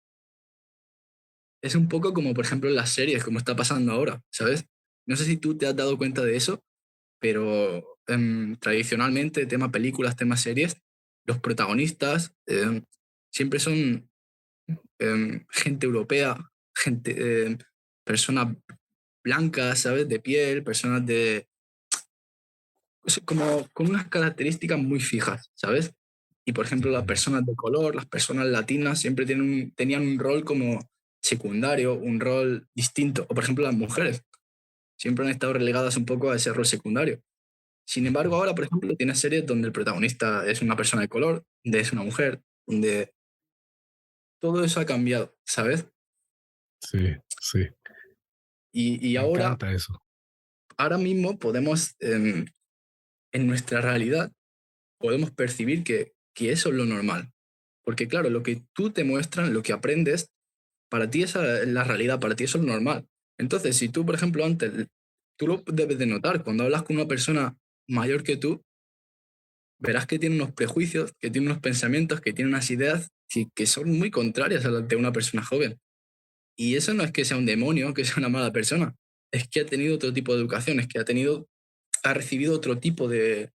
es un poco como, por ejemplo, en las series, como está pasando ahora, ¿sabes? No sé si tú te has dado cuenta de eso, pero tradicionalmente, tema películas, tema series, los protagonistas siempre son gente europea, personas blancas, ¿sabes? De piel, personas como con unas características muy fijas, ¿sabes? Y por ejemplo, las personas de color, las personas latinas siempre tenían un rol como secundario, un rol distinto. O por ejemplo, las mujeres siempre han estado relegadas un poco a ese rol secundario. Sin embargo, ahora, por ejemplo, tienes series donde el protagonista es una persona de color, donde es una mujer, donde todo eso ha cambiado, ¿sabes? Sí, sí, Y me ahora, encanta eso. ahora mismo podemos, en nuestra realidad, podemos percibir que eso es lo normal. Porque claro, lo que tú te muestran, lo que aprendes, para ti esa es la realidad, para ti eso es lo normal. Entonces, si tú, por ejemplo, antes, tú lo debes de notar, cuando hablas con una persona mayor que tú, verás que tiene unos prejuicios, que tiene unos pensamientos, que tiene unas ideas que son muy contrarias a las de una persona joven. Y eso no es que sea un demonio, que sea una mala persona, es que ha tenido otro tipo de educación, es que ha tenido ha recibido otro tipo de,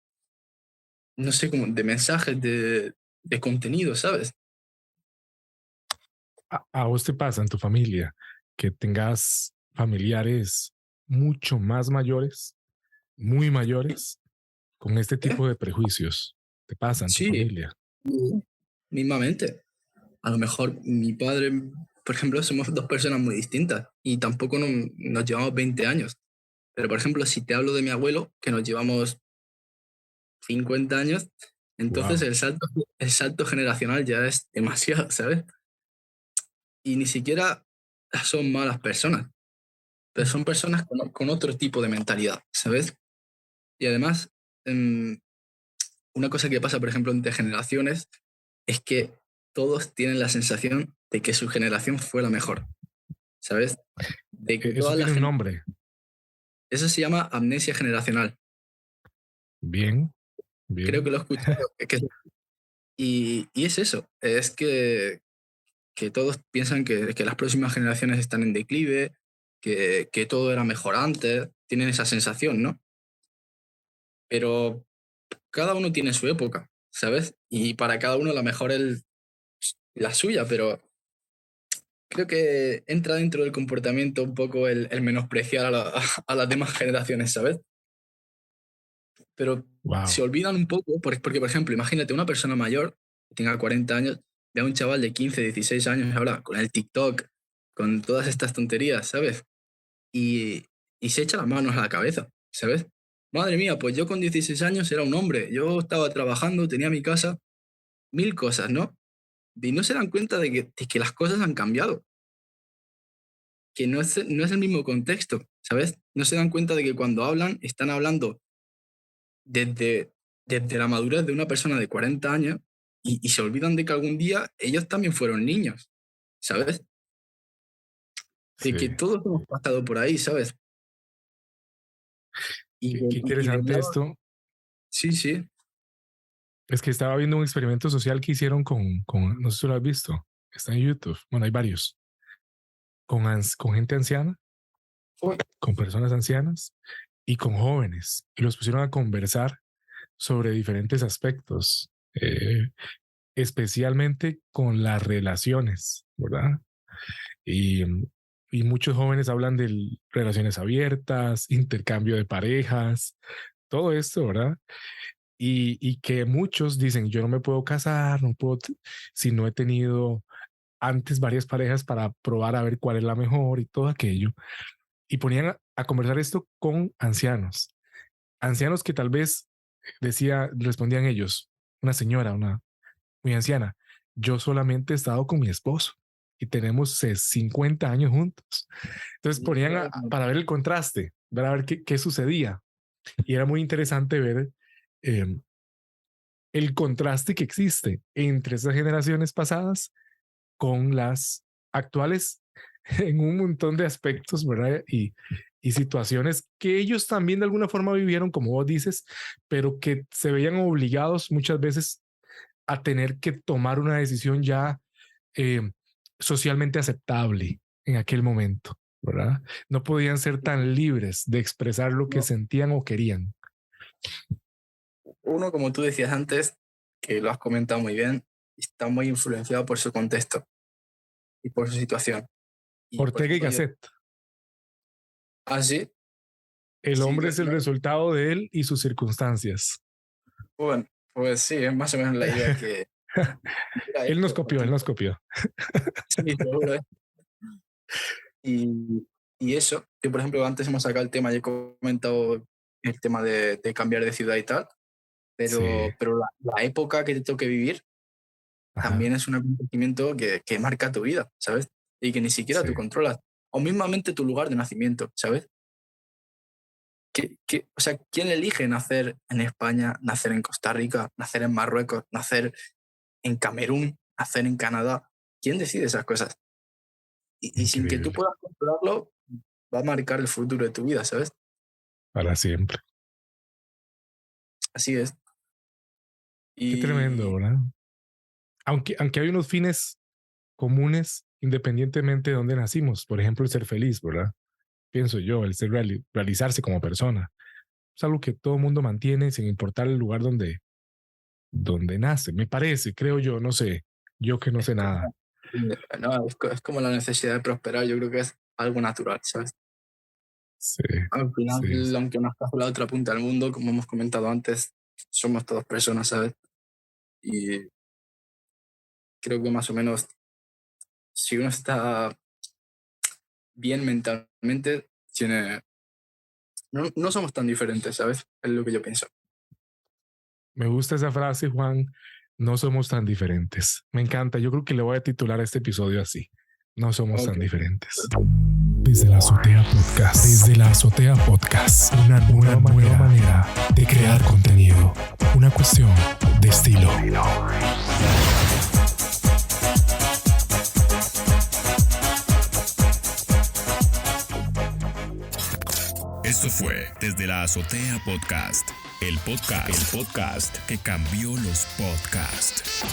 no sé, como de mensajes, de contenido, ¿sabes? A vos te pasa en tu familia que tengas familiares mucho más mayores, muy mayores, con este ¿Eh? tipo de prejuicios. ¿Te pasa en tu Sí, familia? mismamente. A lo mejor mi padre, por ejemplo, somos dos personas muy distintas y tampoco nos llevamos 20 años. Pero, por ejemplo, si te hablo de mi abuelo, que nos llevamos 50 años, entonces Wow. el salto generacional ya es demasiado, ¿sabes? Y ni siquiera son malas personas, pero son personas con otro tipo de mentalidad, ¿sabes? Y además, em, una cosa que pasa, por ejemplo, entre generaciones es que todos tienen la sensación de que su generación fue la mejor, ¿sabes? De que Eso todas tiene las un generaciones... nombre. Eso se llama amnesia generacional. Bien, Creo que bien. lo he escuchado. Y es eso, es que todos piensan que las próximas generaciones están en declive, que todo era mejor antes, tienen esa sensación, ¿no? Pero cada uno tiene su época, ¿sabes? Y para cada uno la mejor es la suya, pero creo que entra dentro del comportamiento un poco el menospreciar a las demás generaciones, ¿sabes? Pero se Wow. olvidan un poco, porque, por ejemplo, imagínate una persona mayor que tenga 40 años, ve a un chaval de 15 16 años ahora con el TikTok, con todas estas tonterías, ¿sabes? Y se echa las manos a la cabeza, ¿sabes? Madre mía, pues yo con 16 años era un hombre, yo estaba trabajando, tenía mi casa, mil cosas, ¿no? Y no se dan cuenta de que las cosas han cambiado, que no es el mismo contexto, ¿sabes? No se dan cuenta de que cuando hablan, están hablando desde, desde la madurez de una persona de 40 años y se olvidan de que algún día ellos también fueron niños, ¿sabes? De Sí. que todos hemos pasado por ahí, ¿sabes? Y, Qué y del interesante lado, esto. sí, sí, Es que estaba viendo un experimento social que hicieron no sé si lo has visto, está en YouTube. Bueno, hay varios, con gente anciana, uy, con personas ancianas y con jóvenes. Y los pusieron a conversar sobre diferentes aspectos, especialmente con las relaciones, ¿verdad? Y, y muchos jóvenes hablan de relaciones abiertas, intercambio de parejas, todo esto, ¿verdad? Y que muchos dicen, yo no me puedo casar, no puedo, si no he tenido antes varias parejas para probar a ver cuál es la mejor y todo aquello. Y ponían a conversar esto con ancianos, ancianos que tal vez respondían ellos, una señora, una muy anciana, yo solamente he estado con mi esposo y tenemos 50 años juntos. Entonces ponían para ver el contraste, para ver qué sucedía. Y era muy interesante ver eh, el contraste que existe entre esas generaciones pasadas con las actuales en un montón de aspectos, ¿verdad? Y situaciones que ellos también de alguna forma vivieron, como vos dices, pero que se veían obligados muchas veces a tener que tomar una decisión ya eh, socialmente aceptable en aquel momento, ¿verdad? No podían ser tan libres de expresar lo que no. sentían o querían. Uno, como tú decías antes, que lo has comentado muy bien, está muy influenciado por su contexto y por su situación. Y, por Ortega y ejemplo, yo, Gasset. ah, sí, El sí, hombre es el resultado de él y sus circunstancias. bueno, pues sí, es más o menos la idea que era Él nos esto. copió, él nos copió. Sí, seguro. Y eso, que por ejemplo antes hemos sacado el tema, yo he comentado el tema de cambiar de ciudad y tal, Sí, pero la época que te toque vivir ajá, también es un acontecimiento que marca tu vida, ¿sabes? Y que ni siquiera sí, tú controlas. O mismamente tu lugar de nacimiento, ¿sabes? O sea, ¿quién elige nacer en España, nacer en Costa Rica, nacer en Marruecos, nacer en Camerún, nacer en Canadá? ¿Quién decide esas cosas? Y sin que tú increíble, puedas controlarlo, va a marcar el futuro de tu vida, ¿sabes? para siempre. Así es. Qué tremendo, Y ¿verdad? Aunque hay unos fines comunes independientemente de dónde nacimos, por ejemplo, el ser feliz, ¿verdad? Pienso yo, el ser realizarse como persona, es algo que todo el mundo mantiene sin importar el lugar donde nace, me parece, creo yo, no sé, yo que no sé nada. No, es como la necesidad de prosperar, yo creo que es algo natural, ¿sabes? Sí, Al final, sí. aunque no estás por la otra punta del mundo, como hemos comentado antes, somos todas personas, ¿sabes? Y creo que más o menos, si uno está bien mentalmente, no somos tan diferentes, ¿sabes? Es lo que yo pienso. Me gusta esa frase, Juan. No somos tan diferentes. Me encanta. Yo creo que le voy a titular a este episodio así. No somos tan Ok. diferentes. Desde la Azotea Podcast. Desde la Azotea Podcast. Una nueva manera de crear contenido. Una cuestión de estilo. Esto fue Desde la Azotea Podcast. El podcast que cambió los podcasts.